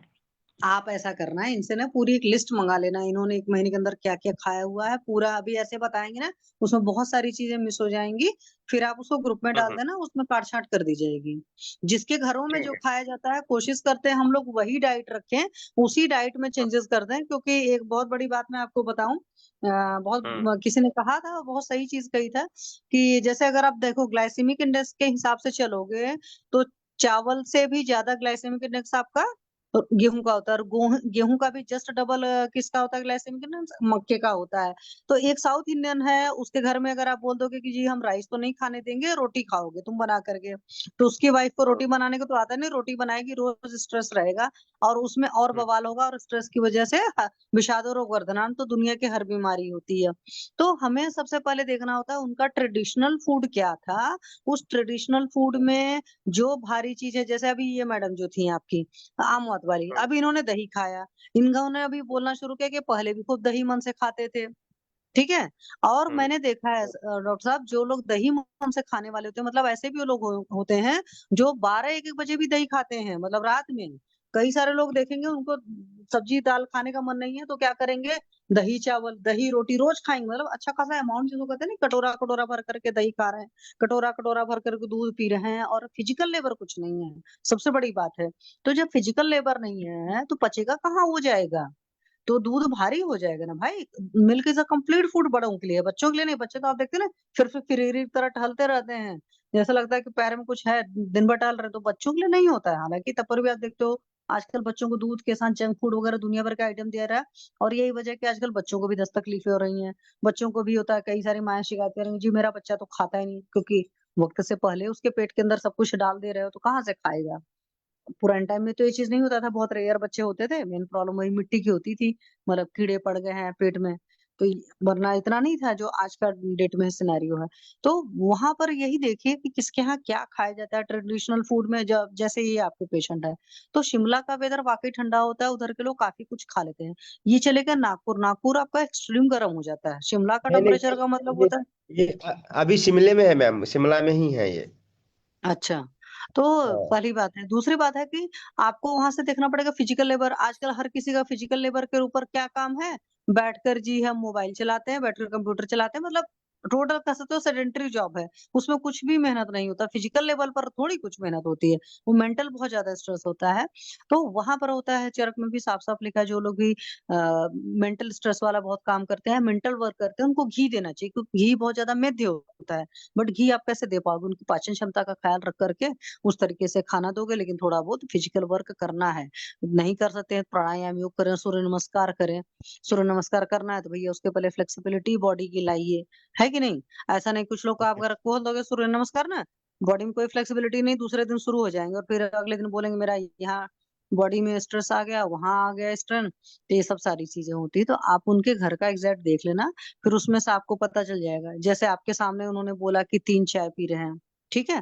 आप ऐसा करना है, इनसे ना पूरी एक लिस्ट मंगा लेना, इन्होंने 1 महीने के अंदर क्या क्या खाया हुआ है पूरा, अभी ऐसे बताएंगे ना, उसमें बहुत सारी चीजें मिस हो जाएंगी। फिर आप उसको ग्रुप में डाल हम्म। देना, उसमें काट छांट कर दी जाएगी। जिसके घरों में जो ठीक है। खाया जाता है, कोशिश करते हैं हम लोग वही डाइट रखें, उसी डाइट में चेंजेस कर दें। क्योंकि एक बहुत बड़ी बात मैं आपको बताऊं, हम्म। किसी ने कहा था, बहुत सही चीज कही था, कि जैसे अगर आप देखो ग्लाइसेमिक इंडेक्स के हिसाब से चलोगे, तो चावल से भी ज्यादा ग्लाइसेमिक इंडेक्स आपका तो गेहूं का होता है, और गेहूं का भी जस्ट डबल किसका होता है ग्लाइसेमिक इंडेक्स, मक्के का होता है। तो एक साउथ इंडियन है, उसके घर में अगर आप बोल दोगे कि जी हम राइस तो नहीं खाने देंगे, रोटी खाओगे तुम बना करके, तो उसकी वाइफ को रोटी बनाने को तो आता नहीं, रोटी बनाएगी, रोज स्ट्रेस रहेगा और उसमें और बवाल होगा, और स्ट्रेस की वजह से विषाद रोग वर्धनान तो दुनिया की हर बीमारी होती है। तो हमें सबसे पहले देखना होता है उनका ट्रेडिशनल फूड क्या था, उस ट्रेडिशनल फूड में जो भारी चीज है, जैसे अभी ये मैडम जो थी आपकी आमवत वाली, अब इन्होंने दही खाया, इन्होंने अभी बोलना शुरू किया कि पहले भी खूब दही मन से खाते थे, ठीक है। और मैंने देखा है डॉक्टर साहब, जो लोग दही मन से खाने वाले होते हैं, मतलब ऐसे भी लोग होते हैं जो 12-1 बजे भी दही खाते हैं, मतलब रात में। कई सारे लोग देखेंगे उनको सब्जी दाल खाने का मन नहीं है तो क्या करेंगे, दही चावल दही रोटी रोज खाएंगे, मतलब अच्छा खासा अमाउंट, जिसको कहते हैं ना कटोरा कटोरा भर करके दही खा रहे हैं, कटोरा कटोरा भर करके दूध पी रहे हैं, और फिजिकल लेबर कुछ नहीं है, सबसे बड़ी बात है। तो जब फिजिकल लेबर नहीं है तो पचेगा कहाँ, हो जाएगा तो दूध भारी हो जाएगा ना भाई। Milk is a complete food बड़ों के लिए, बच्चों के लिए नहीं। बच्चे तो आप देखते हैं ना, फिर फिरीरी की तरह टहलते रहते हैं, जैसा लगता है कि पैर में कुछ है, दिन भर टहल रहे, तो बच्चों के लिए नहीं होता है। हालांकि तब पर भी आप देखते हो आजकल बच्चों को दूध के साथ जंक फूड वगैरह दुनिया भर का आइटम दिया रहा है, और यही वजह है कि आजकल बच्चों को भी 10 तकलीफें हो रही हैं। बच्चों को भी होता है, कई सारी माएं शिकायत करेंगी जी मेरा बच्चा तो खाता ही नहीं, क्योंकि वक्त से पहले उसके पेट के अंदर सब कुछ डाल दे रहे हो तो कहाँ से खाएगा। पुराने टाइम में तो ये चीज नहीं होता था, बहुत रेयर बच्चे होते थे, मेन प्रॉब्लम वही मिट्टी की होती थी, मतलब कीड़े पड़ गए हैं पेट में, तो वरना इतना नहीं था जो आज का डेट में सिनेरियो है। तो वहां पर यही देखिए कि किसके यहाँ क्या खाया जाता है ट्रेडिशनल फूड में। जब जैसे ये आपके पेशेंट है, तो शिमला का वेदर वाकई ठंडा होता है, उधर के लोग काफी कुछ खा लेते हैं। ये चले गए नागपुर, नागपुर आपका एक्सट्रीम गर्म हो जाता है, शिमला का नहीं नहीं, टेम्परेचर का मतलब ये होता है। ये अभी शिमले में है मैम, शिमला में ही है ये। अच्छा, तो हाँ। पहली बात है। दूसरी बात है कि आपको वहां से देखना पड़ेगा फिजिकल लेबर। आजकल हर किसी का फिजिकल लेबर के ऊपर क्या काम है, बैठकर जी हम मोबाइल चलाते हैं, बैठकर कंप्यूटर चलाते हैं, मतलब टोटल कह सकते हो सेडेंटरी जॉब है। उसमें कुछ भी मेहनत नहीं होता, फिजिकल लेवल पर थोड़ी कुछ मेहनत होती है, वो मेंटल बहुत ज्यादा स्ट्रेस होता है। तो वहां पर होता है, चरक में भी साफ साफ लिखा है, जो लोग भी मेंटल स्ट्रेस वाला बहुत काम करते हैं, मेंटल वर्क करते हैं, उनको घी देना चाहिए, क्योंकि घी बहुत ज्यादा मेद्य होता है। बट घी आप कैसे दे पाओगे, उनकी पाचन क्षमता का ख्याल रख करके उस तरीके से खाना दोगे, लेकिन थोड़ा बहुत फिजिकल वर्क करना है। नहीं कर सकते हैं, प्राणायाम योग करें, सूर्य नमस्कार करें। सूर्य नमस्कार करना है तो भैया उसके पहले फ्लेक्सिबिलिटी बॉडी की लाइए, है कि नहीं। ऐसा नहीं, कुछ लोग को आप अगर बोल दोगे सूर्य नमस्कार ना, बॉडी में कोई फ्लेक्सिबिलिटी नहीं, दूसरे दिन शुरू हो जाएंगे और फिर अगले दिन बोलेंगे मेरा यहाँ बॉडी में स्ट्रेस आ गया, वहां आ गया स्ट्रेन। तो ये सब सारी चीजें होती है, तो आप उनके घर का एग्जैक्ट देख लेना, फिर उसमें से आपको पता चल जाएगा। जैसे आपके सामने उन्होंने बोला कि 3 चाय पी रहे हैं, ठीक है,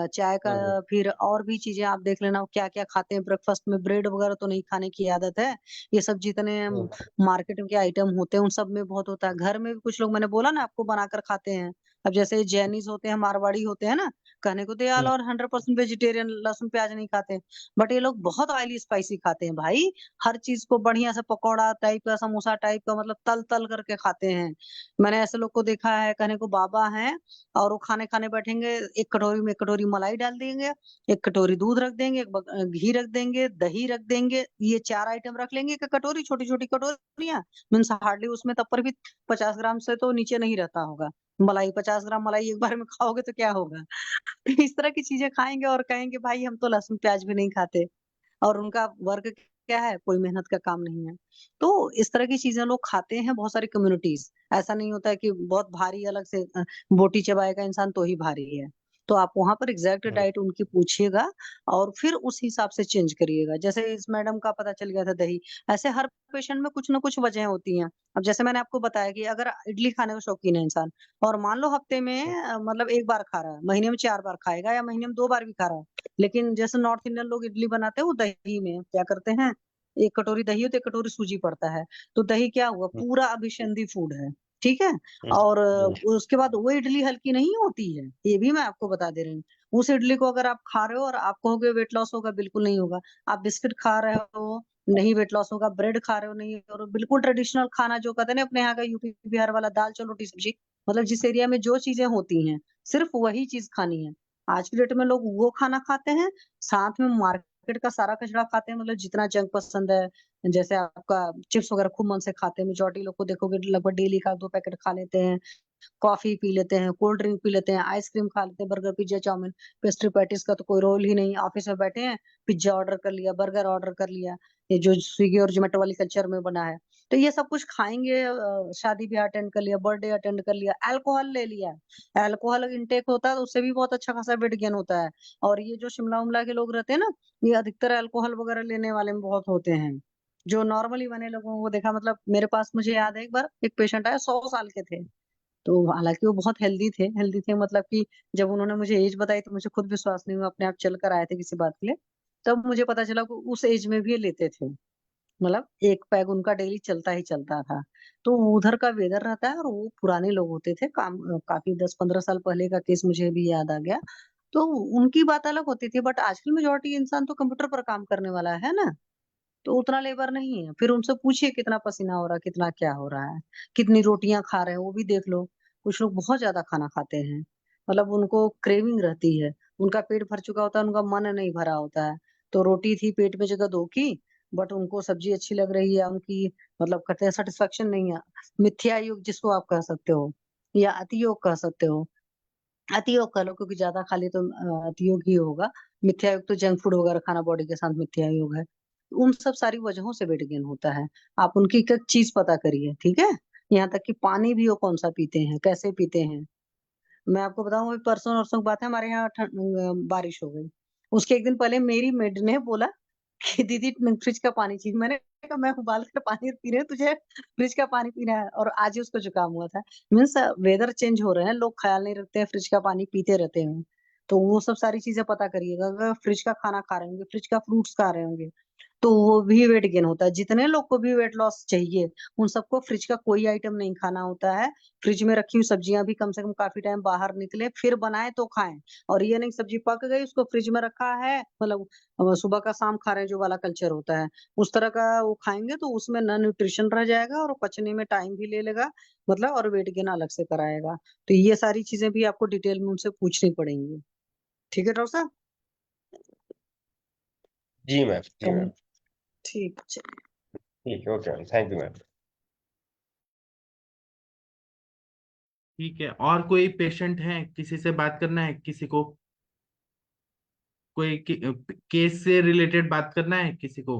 चाय का, फिर और भी चीजें आप देख लेना क्या क्या खाते हैं ब्रेकफास्ट में। ब्रेड वगैरह तो नहीं खाने की आदत है, ये सब जितने मार्केट के आइटम होते हैं उन सब में बहुत होता है। घर में भी कुछ लोग, मैंने बोला ना आपको, बनाकर खाते हैं। अब जैसे जैनीज होते हैं, मारवाड़ी होते हैं ना, कहने को तो ये और 100% वेजिटेरियन, लहसुन प्याज नहीं खाते, बट ये लोग बहुत ऑयली स्पाइसी खाते हैं भाई। हर चीज को बढ़िया से पकौड़ा टाइप का, समोसा टाइप का, मतलब तल तल करके खाते हैं। मैंने ऐसे लोग को देखा है, कहने को बाबा हैं, और वो खाने खाने बैठेंगे, एक कटोरी में 1 कटोरी मलाई डाल देंगे, 1 कटोरी दूध रख देंगे, घी रख देंगे, दही रख देंगे, ये 4 आइटम रख लेंगे, 1 कटोरी, छोटी छोटी कटोरियां, मीन्स हार्डली उसमें तब पर भी 50 ग्राम से तो नीचे नहीं रहता होगा मलाई। 50 ग्राम मलाई एक बार में खाओगे तो क्या होगा। इस तरह की चीजें खाएंगे और कहेंगे भाई हम तो लहसुन प्याज भी नहीं खाते, और उनका वर्क क्या है, कोई मेहनत का काम नहीं है। तो इस तरह की चीजें लोग खाते हैं, बहुत सारी कम्युनिटीज। ऐसा नहीं होता है कि बहुत भारी अलग से बोटी चबाएगा इंसान तो ही भारी है। तो आप वहां पर एग्जैक्ट डाइट उनकी पूछिएगा और फिर उस हिसाब से चेंज करिएगा। जैसे इस मैडम का पता चल गया था दही, ऐसे हर पेशेंट में कुछ ना कुछ वजह होती हैं। अब जैसे मैंने आपको बताया कि अगर इडली खाने का शौकीन है इंसान, और मान लो हफ्ते में मतलब 1 बार खा रहा है, महीने में 4 बार खाएगा, या महीने में 2 बार भी खा रहा है, लेकिन जैसे नॉर्थ इंडियन लोग इडली बनाते हैं, वो दही में क्या करते हैं, 1 कटोरी दही हो तो 1 कटोरी सूजी पड़ता है। तो दही क्या हुआ, पूरा अभिसंधि फूड है, ठीक है। और उसके बाद वो इडली हल्की नहीं होती है, ये भी मैं आपको बता दे रही हूँ। उस इडली को अगर आप खा रहे हो और आप कहोगे वेट लॉस होगा, बिल्कुल नहीं होगा। आप बिस्किट खा रहे हो, नहीं वेट लॉस होगा। ब्रेड खा रहे हो, नहीं। और बिल्कुल ट्रेडिशनल खाना जो कहते हैं ना अपने यहाँ का, यूपी बिहार वाला, दाल चावल रोटी सब्जी, मतलब जिस एरिया में जो चीजें होती हैं सिर्फ वही चीज खानी है। आज की डेट में लोग वो खाना खाते हैं, साथ में मार्केट का सारा कचरा खाते हैं, मतलब जितना जंक पसंद है। जैसे आपका चिप्स वगैरह खूब मन से खाते हैं, मेजोरिटी लोग को देखोगे लगभग डेली का 2 पैकेट खा लेते हैं। कॉफी पी लेते हैं, कोल्ड ड्रिंक पी लेते हैं, आइसक्रीम खा लेते हैं, burger pizza chowmein, pastry patties का तो कोई रोल ही नहीं। ऑफिस में बैठे हैं, पिज्जा ऑर्डर कर लिया, बर्गर ऑर्डर कर लिया, ये जो स्विगी और जोमेटो वाली कल्चर में बना है। तो ये सब कुछ खाएंगे, शादी ब्याह अटेंड कर लिया, बर्थडे अटेंड कर लिया, अल्कोहल ले लिया, अल्कोहल इंटेक होता है तो उससे भी बहुत अच्छा खासा वेट गेन होता है। और ये जो शिमला उमला के लोग रहते हैं ना, ये अधिकतर अल्कोहल वगैरह लेने वाले में बहुत होते हैं। जो नॉर्मली मैंने लोगों को देखा, मतलब मेरे पास मुझे याद है एक बार एक पेशेंट आया, 100 साल के थे। तो हालांकि वो बहुत हेल्दी थे मतलब कि जब उन्होंने मुझे एज बताई तो मुझे खुद विश्वास नहीं हुआ, अपने आप चल कर आए थे किसी बात के लिए। तब मुझे पता चला कि उस एज में भी ये लेते थे, मतलब एक पैग उनका डेली चलता ही चलता था। तो उधर का वेदर रहता है, और वो पुराने लोग होते थे, काम काफी 10-15 साल पहले का केस मुझे भी याद आ गया। तो उनकी बात अलग होती थी, बट आजकल मेजोरिटी इंसान तो कंप्यूटर पर काम करने वाला है ना, तो उतना लेबर नहीं है। फिर उनसे पूछिए कितना पसीना हो रहा है, कितना क्या हो रहा है, कितनी रोटियां खा रहे हैं, वो भी देख लो। कुछ लोग बहुत ज्यादा खाना खाते हैं, मतलब उनको क्रेविंग रहती है, उनका पेट भर चुका होता है, उनका मन नहीं भरा होता है। तो रोटी थी पेट में जगह दो की, बट उनको सब्जी अच्छी लग रही है उनकी, मतलब कहते हैं सेटिस्फेक्शन नहीं है। मिथ्या योग जिसको आप कह सकते हो, या अति योग कह सकते हो। अति योग कह लो, क्योंकि ज्यादा खा लिए तो अति योग ही होगा। मिथ्या योग तो जंक फूड वगैरह खाना बॉडी के साथ मिथ्या योग है। उन सब सारी वजहों से वेट गेन होता है। आप उनकी एक एक चीज पता करिए, ठीक है। यहाँ तक कि पानी भी वो कौन सा पीते हैं, कैसे पीते हैं। मैं आपको बताऊं, अभी परसों नरसों की बात है, हमारे यहाँ बारिश हो गई। उसके एक दिन पहले मेरी मेड ने बोला कि दीदी फ्रिज का पानी चाहिए। मैंने कहा मैं उबाल कर पानी पी रही हूँ, तुझे फ्रिज का पानी पीना है। और आज ही उसको जुकाम हुआ था। मीन्स वेदर चेंज हो रहे हैं, लोग ख्याल नहीं रखते हैं, फ्रिज का पानी पीते रहते हैं। तो वो सब सारी चीजें पता करिएगा। अगर फ्रिज का खाना खा रहे होंगे, फ्रिज का फ्रूट्स खा रहे होंगे, तो वो भी वेट गेन होता है। जितने लोग को भी वेट लॉस चाहिए, उन सबको फ्रिज का कोई आइटम नहीं खाना होता है। फ्रिज में रखी हुई सब्जियां भी कम से कम काफी टाइम बाहर निकले फिर बनाए तो खाएं। और ये नहीं सब्जी पक गई उसको फ्रिज में रखा है, मतलब सुबह का शाम खा रहे हैं, जो वाला कल्चर होता है उस तरह का वो खाएंगे तो उसमें न न्यूट्रिशन रह जाएगा, और पचने में टाइम भी ले लेगा, मतलब और वेट गेन अलग से कराएगा। तो ये सारी चीजें भी आपको डिटेल में उनसे पूछनी पड़ेंगी। ठीक है डॉक्टर साहब। जी मैम, जी मैम। ठीक, चलिए। ठीक है, okay ma'am, thank you ma'am. ठीक है, और कोई पेशेंट है, किसी से बात करना है, किसी को कोई केस से रिलेटेड बात करना है किसी को?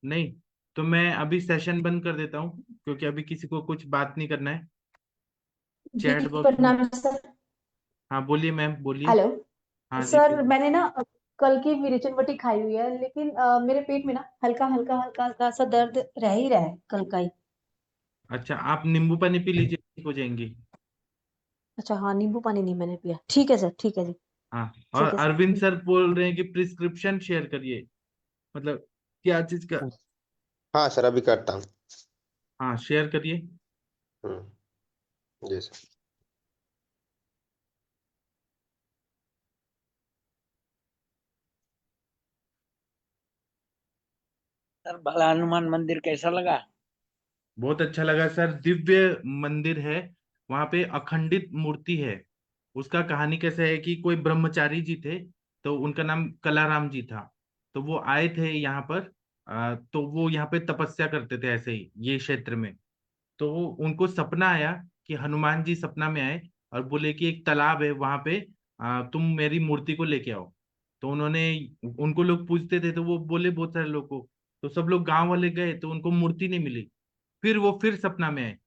नहीं, तो मैं अभी सेशन बंद कर देता हूँ, क्योंकि अभी किसी को कुछ बात नहीं करना है। जी चैट बॉक्स में। प्रणाम सर। हाँ बोलिए मैम, बोलिए। हेलो हाँ जी सर, बोलिए। मैंने ना कल की विरेचन वटी खाई हुई है, लेकिन मेरे पेट में ना हल्का हल्का हल्का हल्का सा दर्द रह ही रहा है कल का ही। अच्छा, आप नींबू पानी पी लीजिए, ठीक हो जाएंगी। अच्छा हाँ, नींबू पानी नहीं मैंने पिया। ठीक है सर, ठीक है जी। हाँ, और ठीक है अरविंद सर। सर बोल रहे हैं कि प्रिस्क्रिप्शन शेयर करिए, मतलब क्या चीज का। हाँ सर, अभी करता हूँ। हाँ, शेयर करिए। जी सर। सर भला हनुमान मंदिर कैसा लगा? बहुत अच्छा लगा सर, दिव्य मंदिर है। वहां पे अखंडित मूर्ति है। उसका कहानी कैसे है कि कोई ब्रह्मचारी जी थे, तो उनका नाम कलाराम जी था। तो वो आए थे यहाँ पर, तो वो यहाँ पे तपस्या करते थे ऐसे ही ये क्षेत्र में। तो उनको सपना आया कि हनुमान जी सपना में आए और बोले कि एक तालाब है वहां पे, तुम मेरी मूर्ति को लेके आओ। तो उन्होंने, उनको लोग पूछते थे तो वो बोले बहुत सारे लोग को। तो सब लोग गांव वाले गए तो उनको मूर्ति नहीं मिली। फिर वो फिर सपना में आए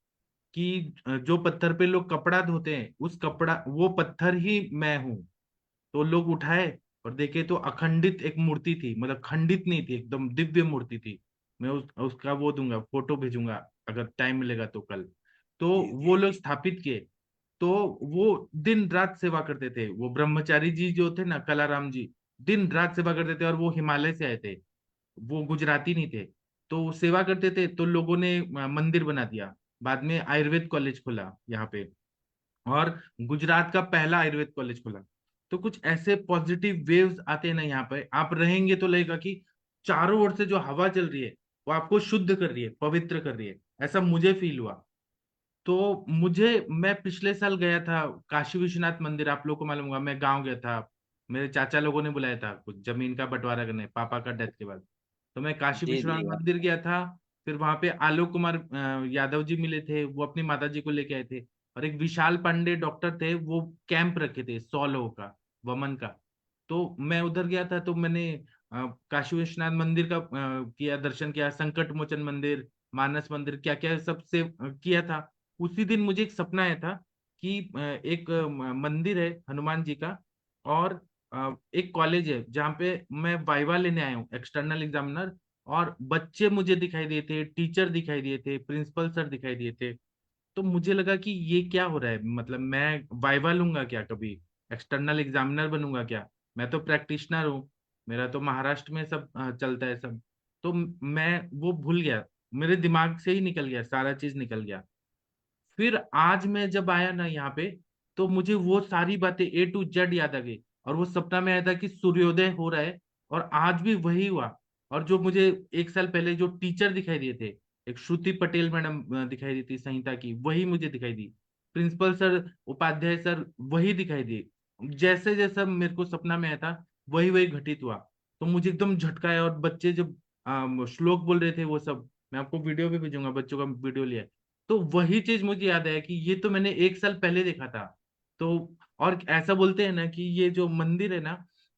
कि जो पत्थर पे लोग कपड़ा धोते हैं, उस कपड़ा वो पत्थर ही मैं हूँ। तो लोग उठाए और देखे तो अखंडित एक मूर्ति थी, मतलब खंडित नहीं थी, एकदम दिव्य मूर्ति थी। मैं उसका वो दूंगा, फोटो भेजूंगा अगर टाइम मिलेगा तो कल। तो वो लोग स्थापित किए। तो वो दिन रात सेवा करते थे, वो ब्रह्मचारी जी जो थे ना, कलाराम जी, दिन रात सेवा करते थे। और वो हिमालय से आए थे, वो गुजराती नहीं थे। तो वो सेवा करते थे, तो लोगों ने मंदिर बना दिया। बाद में आयुर्वेद कॉलेज खोला यहाँ पे, और गुजरात का पहला आयुर्वेद कॉलेज खुला। तो कुछ ऐसे पॉजिटिव वेव्स आते हैं ना यहाँ पे, आप रहेंगे तो लगेगा कि चारों ओर से जो हवा चल रही है वो आपको शुद्ध कर रही है, पवित्र कर रही है। ऐसा मुझे फील हुआ। तो मैं पिछले साल गया था काशी विश्वनाथ मंदिर, आप लोगों को मालूम होगा, मैं गांव गया था। मेरे चाचा लोगों ने बुलाया था कुछ जमीन का बंटवारा करने, पापा का डेथ के बाद। तो मैं काशी जी जी। विश्वनाथ मंदिर गया था। फिर वहां पे आलोक कुमार यादव जी मिले थे, वो अपनी माता जी को लेके आए थे। और एक विशाल पांडे डॉक्टर थे, वो कैंप रखे थे 100 लोगों का, वमन का। तो मैं उधर गया था, तो मैंने काशी विश्वनाथ मंदिर का किया, दर्शन किया, संकट मोचन मंदिर, मानस मंदिर, क्या क्या सबसे किया था। उसी दिन मुझे एक सपना आया था कि एक मंदिर है हनुमान जी का, और एक कॉलेज है जहाँ पे मैं वाइवा लेने आया हूँ, एक्सटर्नल एग्जामिनर। और बच्चे मुझे दिखाई दिए थे, टीचर दिखाई दिए थे, प्रिंसिपल सर दिखाई दिए थे। तो मुझे लगा कि ये क्या हो रहा है, मतलब मैं वाइवा लूंगा क्या, कभी एक्सटर्नल एग्जामिनर बनूंगा क्या? मैं तो प्रैक्टिशनर हूँ, मेरा तो महाराष्ट्र में सब चलता है सब। तो मैं वो भूल गया, मेरे दिमाग से ही निकल गया, सारा चीज निकल गया। फिर आज मैं जब आया ना यहाँ पे, तो मुझे वो सारी बातें A to Z याद आ गई। और वो सपना में आया था कि सूर्योदय हो रहा है, और आज भी वही हुआ। और जो मुझे एक साल पहले जो टीचर दिखाई दिए थे, एक श्रुति पटेल मैडम दिखाई दी थी संहिता की, वही मुझे दिखाई दी। प्रिंसिपल सर, उपाध्याय सर, वही दिखाई दिए। जैसे जैसा मेरे को सपना में आया था, वही वही घटित हुआ। तो मुझे एकदम झटका है। और बच्चे जब श्लोक बोल रहे थे वो सब, मैं आपको वीडियो भी भेजूंगा, बच्चों का वीडियो लिया है। तो वही चीज मुझे याद आया कि ये तो मैंने एक साल पहले देखा था। तो और ऐसा बोलते हैं ना कि ये जो मंदिर है ना,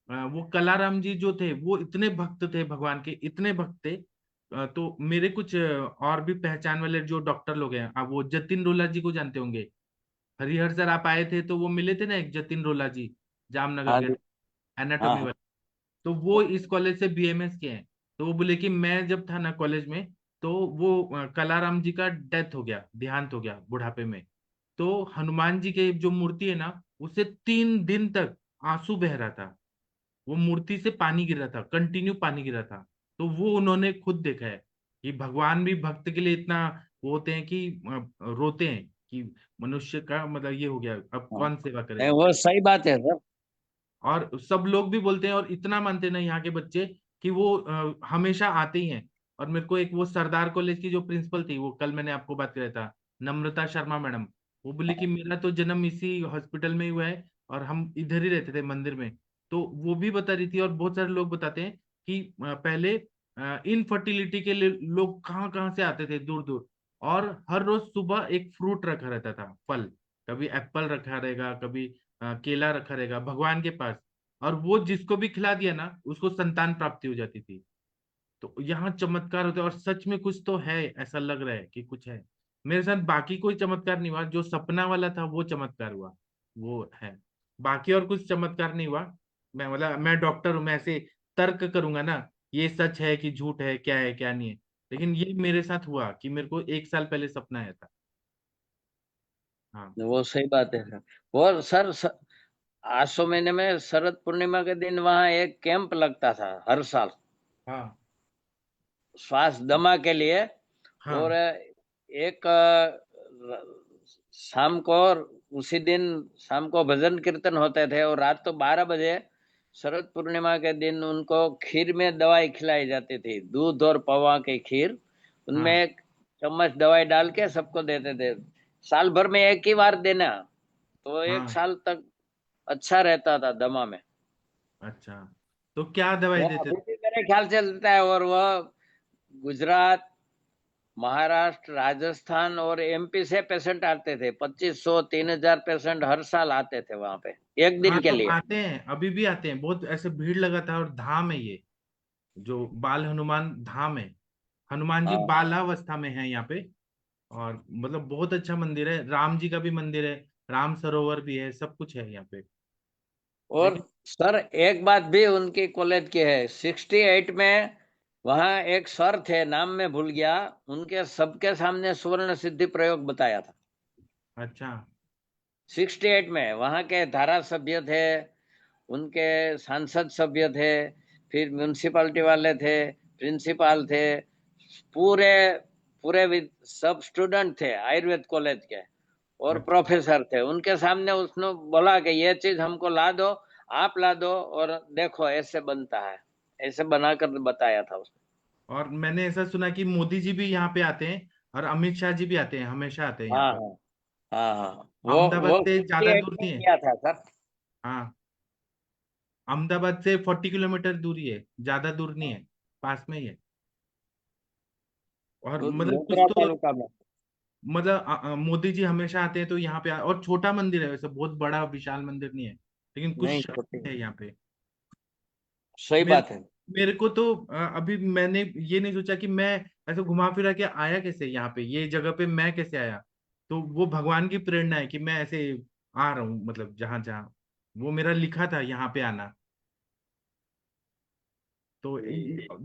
वो कलाराम जी जो थे, वो इतने भक्त थे भगवान के, इतने भक्त थे। तो मेरे कुछ और भी पहचान वाले जो डॉक्टर लोग हैं, आप वो जतिन रोला जी को जानते होंगे। हरिहर सर आप आए थे तो वो मिले थे ना, एक जतिन रोला जी, जामनगर हाँ के, जी। हाँ एनाटॉमी हाँ। वाले। तो वो इस कॉलेज से BMS के हैं। तो वो बोले कि मैं जब था ना कॉलेज में, तो वो कलाराम जी का डेथ हो गया, देहांत हो गया बुढ़ापे में। तो हनुमान जी के जो मूर्ति है ना, उसे 3 दिन तक आंसू बह रहा था, वो मूर्ति से पानी गिर रहा था, कंटिन्यू पानी गिर रहा था। तो वो उन्होंने खुद देखा है कि भगवान भी भक्त के लिए इतना वो होते हैं कि रोते हैं कि मनुष्य का मतलब ये हो गया, अब हाँ। कौन सेवा नहीं, करेगा। वो सही बात है सर। और सब लोग भी बोलते हैं, और इतना मानते हैं ना यहाँ के बच्चे, कि वो हमेशा आते ही हैं। और मेरे को एक वो सरदार कॉलेज की जो प्रिंसिपल थी, वो कल मैंने आपको बात कराया था, नम्रता शर्मा मैडम, वो बोली कि मेरा तो जन्म इसी हॉस्पिटल में ही हुआ है, और हम इधर ही रहते थे मंदिर में। तो वो भी बता रही थी, और बहुत सारे लोग बताते हैं कि पहले इनफर्टिलिटी के लिए लोग कहाँ कहाँ से आते थे, दूर दूर। और हर रोज सुबह एक फ्रूट रखा रहता था, फल, कभी एप्पल रखा रहेगा, कभी केला रखा रहेगा भगवान के पास। और वो जिसको भी खिला दिया ना, उसको संतान प्राप्ति हो जाती थी। तो यहाँ चमत्कार होते हैं, और सच में कुछ तो है, ऐसा लग रहा है कि कुछ है। मेरे साथ बाकी कोई चमत्कार नहीं हुआ, जो सपना वाला था वो चमत्कार हुआ, वो है। बाकी और कुछ चमत्कार नहीं हुआ। मैं मतलब मैं डॉक्टर हूं, मैं ऐसे तर्क करूंगा ना, ये सच है कि झूठ है क्या नहीं है। लेकिन ये मेरे साथ हुआ कि मेरे को एक साल पहले सपना आया था। हाँ। वो सही बात है सर। और सर, आसो महीने में शरद पूर्णिमा के दिन वहाँ एक कैंप लगता था हर साल, हाँ। श्वास दमा के लिए। और हाँ। एक शाम को, और उसी दिन शाम को भजन कीर्तन होते थे, और रात तो 12 बजे शरद पूर्णिमा के दिन उनको खीर में दवाई खिलाई जाती थी, दूध और पौवा की खीर। उनमें हाँ। एक चम्मच दवाई डाल के सबको देते थे। साल भर में एक ही बार देना, तो एक हाँ। साल तक अच्छा रहता था दमा में। अच्छा, तो क्या दवाई वो देते अभी थे? भी मेरे ख्याल से चलता है। और वह गुजरात, महाराष्ट्र, राजस्थान और MP से पेशेंट आते थे। 2500 3000 पेशेंट हर साल आते थे वहां पे, एक हाँ, दिन के तो लिए। आते हैं, अभी भी आते हैं, बहुत ऐसे भीड़ लगा था। और धाम है ये, जो बाल हनुमान धाम है, हनुमान जी हाँ। बालावस्था में है यहाँ पे। और मतलब बहुत अच्छा मंदिर है, राम जी का भी मंदिर है, राम सरोवर भी है, सब कुछ है यहाँ पे। और लेकिन सर, एक बात भी उनकी कॉलेज की है। 68 में वहाँ एक सर थे, नाम में भूल गया, उनके सबके सामने स्वर्ण सिद्धि प्रयोग बताया था। अच्छा। 68 में वहाँ के धारा सभ्य थे, उनके सांसद सभ्य थे, फिर म्यूनिसिपालिटी वाले थे, प्रिंसिपल थे, पूरे पूरे सब स्टूडेंट थे आयुर्वेद कॉलेज के, और अच्छा। प्रोफेसर थे। उनके सामने उसने बोला कि ये चीज हमको ला दो, आप ला दो, और देखो ऐसे बनता है। ऐसे बनाकर बताया था उसने। और मैंने ऐसा सुना कि मोदी जी भी यहाँ पे आते हैं, और अमित शाह जी भी आते हैं, हमेशा आते हैं यहाँ हाँ पर। हाँ। हाँ हाँ। अहमदाबाद वो से ज्यादा 68 दूर में नहीं है। किया था सर। हाँ, अहमदाबाद से 40 किलोमीटर दूरी है, ज्यादा दूर नहीं है, पास में ही है। और वो मतलब कुछ लोकरा तो तालुका में। मतलब मोदी जी हमेशा आते हैं तो यहाँ पे और छोटा मंदिर है, वैसे बहुत बड़ा विशाल मंदिर नहीं है, लेकिन कुछ नहीं, छोटे शक्ति है यहाँ पे। सही मेरे बात है। मेरे को तो अभी मैंने ये नहीं सोचा कि मैं ऐसे घुमा फिरा के आया कैसे यहाँ पे, ये जगह पे मैं कैसे आया। तो वो भगवान की प्रेरणा है कि मैं ऐसे आ रहा हूँ, मतलब जहां जहां वो मेरा लिखा था यहाँ पे आना। तो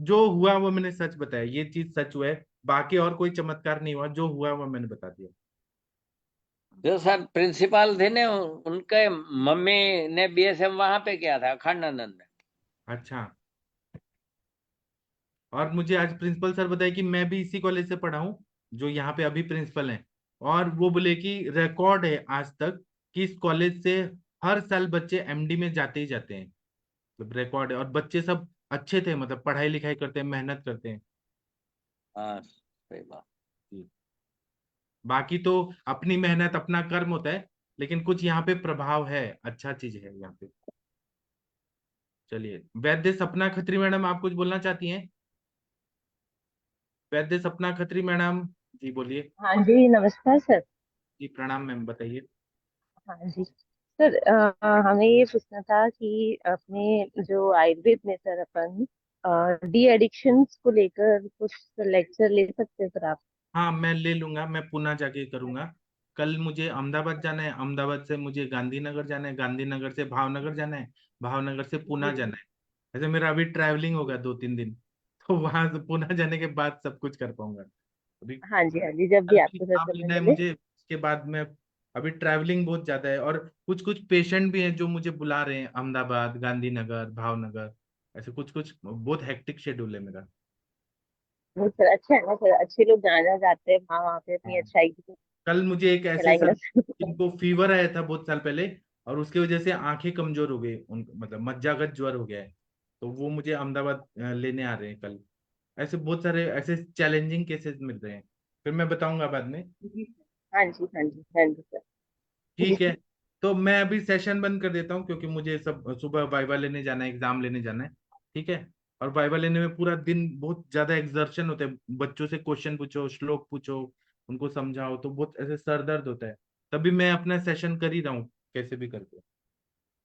जो हुआ वो मैंने सच बताया, ये चीज सच हुआ है, बाकी और कोई चमत्कार नहीं हुआ, जो हुआ वो मैंने बता दिया। जो सर प्रिंसिपल थे ने, उनके मम्मी ने बीएसएम वहां पे किया था, अखंडानंद में। अच्छा। और मुझे आज प्रिंसिपल सर बताए कि मैं भी इसी कॉलेज से पढ़ा हूँ, जो यहाँ पे अभी प्रिंसिपल हैं। और वो बोले कि रिकॉर्ड है आज तक कि इस कॉलेज से हर साल बच्चे एमडी में जाते ही जाते हैं, मतलब रिकॉर्ड है। और बच्चे सब अच्छे थे, मतलब पढ़ाई लिखाई करते हैं, मेहनत करते हैं। हाँ, सही बात। जी। बाकी तो अपनी मेहनत अपना कर्म होता है, लेकिन कुछ यहाँ पे प्रभाव है, अच्छा चीज है यहाँ पे। चलिए, वैद्य सपना खत्री मैडम, आप कुछ बोलना चाहती हैं? वैद्य सपना खत्री मैडम, जी बोलिए। हाँ जी, नमस्कार सर। जी प्रणाम मैम, बताइए। हाँ जी सर, हमें ये पूछना था कि अपने जो आयुर्वेद में सर अपन डी एडिक्शंस को लेकर कुछ लेक्चर ले सकते हैं सर आप? हाँ मैं ले लूंगा, मैं पुणे जाके करूंगा। कल मुझे अहमदाबाद जाना है, अहमदाबाद से मुझे गांधीनगर जाना है, गांधीनगर से भावनगर जाना है, भावनगर से पुणे जी। जाना है। ऐसे मेरा अभी ट्रैवलिंग होगा 2-3 दिन, तो वहां से पुणे जाने के बाद सब कुछ कर पाऊंगा। अभी हाँ जी, हाँ जी, जब कल भी भी आपको सर काम समय लेना है मिले। मुझे, उसके बाद मैं अभी ट्रैवलिंग बहुत ज्यादा है, और कुछ कुछ पेशेंट भी हैं जो मुझे बुला रहे हैं, अहमदाबाद, गांधीनगर, भावनगर। ऐसे कुछ कुछ बहुत हेक्टिक शेड्यूल है मेरा। वो सर अच्छा है ना सर, अच्छे लोग जाना जाते हैं वहाँ, वहाँ पे अपनी हाँ। अच्छाई की कल मुझे एक ऐसे फैलाएंगे सर ना सर। जिनको फीवर आया था बहुत साल पहले, और उसकी वजह से आंखें कमजोर हो गई, उन मतलब मज्जागत ज्वर हो गया है, तो वो मुझे अहमदाबाद लेने आ रहे हैं कल। ऐसे बहुत सारे ऐसे चैलेंजिंग केसेस मिल रहे हैं, फिर मैं बताऊंगा बाद में। जी हाँ जी, हाँ जी, हाँ जी सर। जी ठीक है, तो मैं अभी सेशन बंद कर देता हूँ, क्योंकि मुझे सब सुबह वाइवा लेने जाना है, एग्जाम लेने जाना है। ठीक है। और वाइवा लेने में पूरा दिन बहुत ज्यादा एक्सर्शन होता है, बच्चों से क्वेश्चन पूछो, श्लोक पूछो, उनको समझाओ, तो बहुत ऐसे सर दर्द होता है। तभी मैं अपना सेशन कर ही रहा हूँ कैसे भी करके।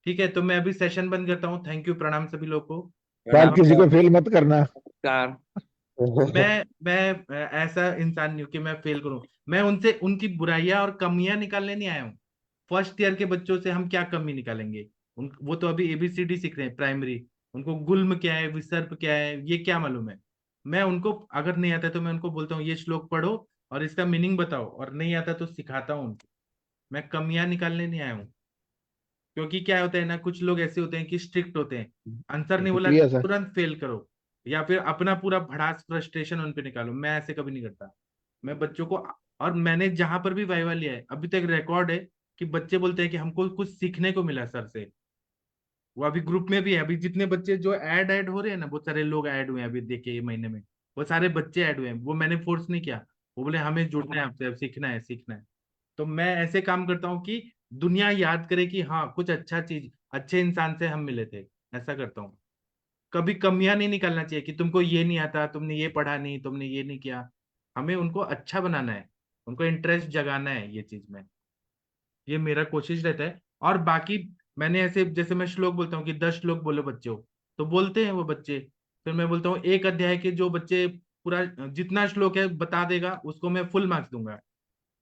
ठीक है, तो मैं अभी सेशन बंद करता हूँ। थैंक यू, प्रणाम सभी लोग को। सर प्रणाम किसी सर। को फेल मत करना। नमस्कार। मैं ऐसा इंसान नहीं हूँ कि मैं फेल करूं। मैं उनसे उनकी बुराइयां और कमियां निकालने नहीं आया हूँ। फर्स्ट ईयर के बच्चों से हम क्या कमी निकालेंगे? वो तो अभी एबीसीडी सीख रहे हैं, प्राइमरी। उनको गुल्म क्या है, विसर्ग क्या है, ये क्या मालूम है? मैं उनको, अगर नहीं आता है तो मैं उनको बोलता हूँ ये श्लोक पढ़ो और इसका मीनिंग बताओ, और नहीं आता तो सिखाता हूँ उनको। मैं कमियां निकालने नहीं आया हूँ। क्योंकि क्या होता है ना, कुछ लोग ऐसे होते हैं कि स्ट्रिक्ट होते हैं, आंसर नहीं बोला शुक्रिया सर। तुरंत फेल करो, या फिर अपना पूरा भड़ास फ्रस्ट्रेशन उन पे निकालो। मैं ऐसे कभी नहीं करता। मैं बच्चों को, और मैंने जहां पर भी वाइवा लिया है अभी तक रिकॉर्ड है कि बच्चे बोलते हैं कि हमको कुछ सीखने को मिला सर से। वो अभी ग्रुप में भी है, अभी जितने बच्चे जो ऐड हो रहे हैं ना, बहुत सारे लोग ऐड हुए हैं अभी, देखिए ये महीने में वो सारे बच्चे ऐड हुए हैं, वो मैंने फोर्स नहीं किया। वो बोले हमें जुड़ना है आपसे, अब सीखना है, सीखना है। तो मैं ऐसे काम करता हूँ कि दुनिया याद करे कि हाँ कुछ अच्छा चीज, अच्छे इंसान से हम मिले थे। ऐसा करता हूँ। कभी कमियां नहीं निकालना चाहिए कि तुमको ये नहीं आता, तुमने ये पढ़ा नहीं, तुमने ये नहीं किया। हमें उनको अच्छा बनाना है, उनको इंटरेस्ट जगाना है ये चीज में। ये मेरा कोशिश रहता है। और बाकी मैंने ऐसे, जैसे मैं श्लोक बोलता हूँ कि 10 श्लोक बोलो बच्चों, तो बोलते हैं वो बच्चे। फिर मैं बोलता हूँ एक अध्याय के जो बच्चे पूरा जितना श्लोक है बता देगा, उसको मैं फुल मार्क्स दूंगा।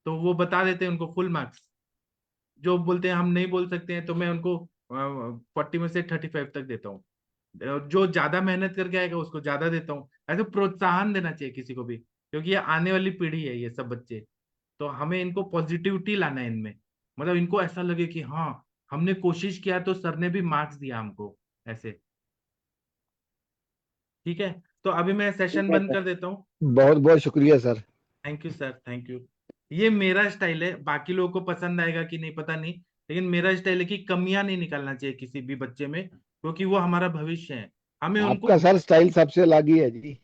तो वो बता देते हैं, उनको फुल मार्क्स। जो बोलते हैं हम नहीं बोल सकते हैं, तो मैं उनको 40 में से 35 तक देता हूँ। जो ज्यादा मेहनत करके आएगा उसको ज्यादा देता हूँ। ऐसे प्रोत्साहन देना चाहिए किसी को भी, क्योंकि ये आने वाली पीढ़ी है ये सब बच्चे। तो हमें इनको पॉजिटिविटी लाना है इनमें, मतलब इनको ऐसा लगे कि हाँ हमने कोशिश किया तो सर ने भी मार्क्स दिया हमको, ऐसे। ठीक है, तो अभी मैं ठीक सेशन है बंद सर। कर देता हूँ। बहुत बहुत शुक्रिया sir. Thank you sir, thank you. ये मेरा स्टाइल है, बाकी लोगों को पसंद आएगा कि नहीं पता नहीं, लेकिन मेरा स्टाइल है कि कमियां नहीं निकालना चाहिए किसी भी बच्चे में, क्योंकि वो हमारा भविष्य है। हमें उनको, आपका सर स्टाइल सबसे अलग ही है जी।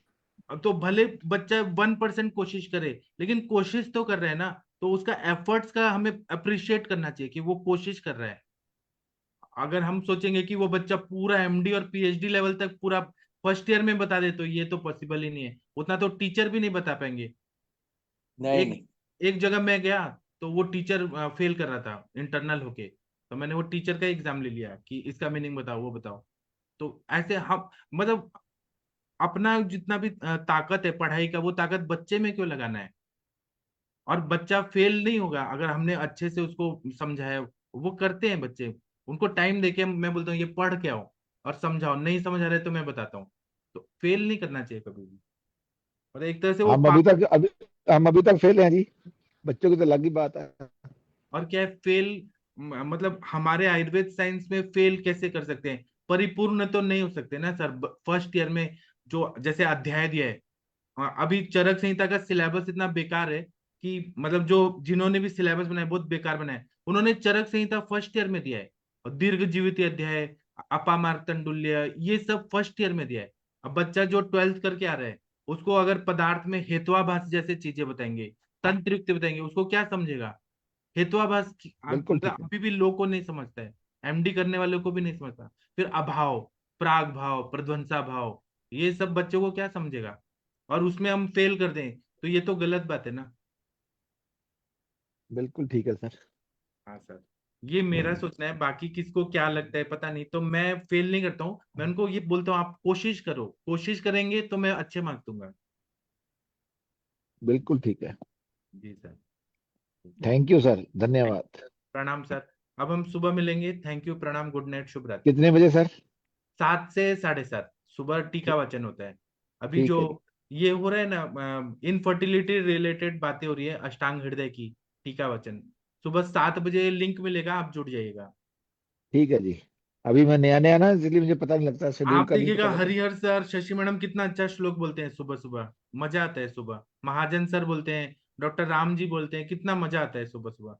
तो भले बच्चा 1% कोशिश करे, लेकिन कोशिश तो कर रहे हैं ना, तो उसका एफर्ट्स का हमें अप्रिशिएट करना चाहिए कि वो कोशिश कर रहा है। अगर हम सोचेंगे कि वो बच्चा पूरा एमडी और पीएचडी लेवल तक पूरा फर्स्ट ईयर में बता दे तो ये तो पॉसिबल ही नहीं है, उतना तो टीचर भी नहीं बता पाएंगे। एक जगह मैं गया तो वो टीचर फेल कर रहा था इंटरनल होके, तो मैंने वो टीचर का एग्जाम ले लिया कि इसका मीनिंग बताओ, वो बताओ। तो ऐसे हम मतलब अपना जितना भी ताकत है पढ़ाई का, वो ताकत बच्चे में क्यों लगाना है? और बच्चा फेल नहीं होगा अगर हमने अच्छे से उसको समझाया। वो करते हैं बच्चे, उनको टाइम देके मैं बोलता हूँ ये पढ़ के आओ और समझाओ, नहीं समझ आ रहा है तो मैं बताता हूँ। तो फेल नहीं करना चाहिए कभी भी, और एक तरह से वो हम अभी तक फेल हैं जी, बच्चों की तो अलग ही बात है। और क्या है फेल, मतलब हमारे आयुर्वेद साइंस में फेल कैसे कर सकते हैं? परिपूर्ण तो नहीं हो सकते ना सर। फर्स्ट ईयर में जो जैसे अध्याय दिया है, अभी चरक संहिता का सिलेबस इतना बेकार है कि मतलब जो जिन्होंने भी सिलेबस बनाया बहुत बेकार बनाया। उन्होंने चरक संहिता फर्स्ट ईयर में दिया है, और दीर्घ जीवित अध्याय, अपामार्कंडुल्य, ये सब फर्स्ट ईयर में दिया है। अब बच्चा जो 12th करके आ रहा है, उसको अगर पदार्थ में हेत्वाभास जैसे चीजें बताएंगे, तंत्र युक्ति बताएंगे, उसको क्या समझेगा? हेत्वाभास बिल्कुल मतलब ठीक है। अभी भी लोग को नहीं समझता है, एमडी करने वालों को भी नहीं समझता। फिर अभाव, प्राग भाव, प्रध्वंसा भाव, ये सब बच्चों को क्या समझेगा? और उसमें हम फेल कर दें तो ये तो गलत बात है ना। बिल्कुल ठीक है सर। हाँ सर, ये मेरा सोचना है, बाकी किसको क्या लगता है पता नहीं। तो मैं फेल नहीं करता हूँ, मैं उनको ये बोलता हूँ आप कोशिश करो, कोशिश करेंगे तो मैं अच्छे मार्क्स दूंगा। बिल्कुल ठीक है। जी सर। थैंक यू सर, धन्यवाद। प्रणाम सर। अब हम सुबह मिलेंगे। थैंक यू, प्रणाम, गुड नाइट, शुभ रात्रि। कितने बजे सर? 7 से 7:30 सुबह टीका वाचन होता है। अभी जो ठीक है जी। ये हो रहा है ना, इनफर्टिलिटी रिलेटेड बातें हो रही है, अष्टांग हृदय की, टीका वाचन सुबह 7 बजे लिंक मिलेगा, आप जुड़ जाइएगा। ठीक है जी। अभी मैं नया नया ना, इसलिए मुझे पता नहीं लगता, शेड्यूल आप का नहीं पता देखिएगा लगता। हरिहर सर, शशि मैडम कितना अच्छा श्लोक बोलते हैं सुबह सुबह, मजा आता है सुबह। महाजन सर बोलते हैं, डॉक्टर राम जी बोलते हैं, कितना मजा आता है सुबह सुबह।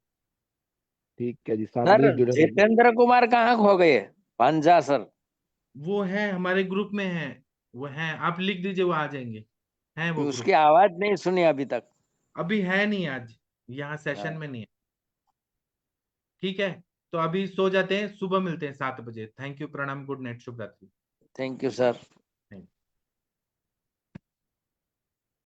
ठीक है जी, 7 बजे सर जुड़े रहेंगे। जितेंद्र कुमार कहाँ खो गए? पांजा सर। वो है हमारे ग्रुप में है, वो है, आप लिख दीजिए वो आ जाएंगे, हैं वो उसकी ग्रुप। आवाज नहीं सुनी अभी तक। अभी है नहीं आज, यहाँ सेशन हाँ, में नहीं है। ठीक है, तो अभी सो जाते हैं, सुबह मिलते हैं 7 बजे। थैंक यू, प्रणाम, गुड नाइट, शुभ रात्रि। Thank you sir.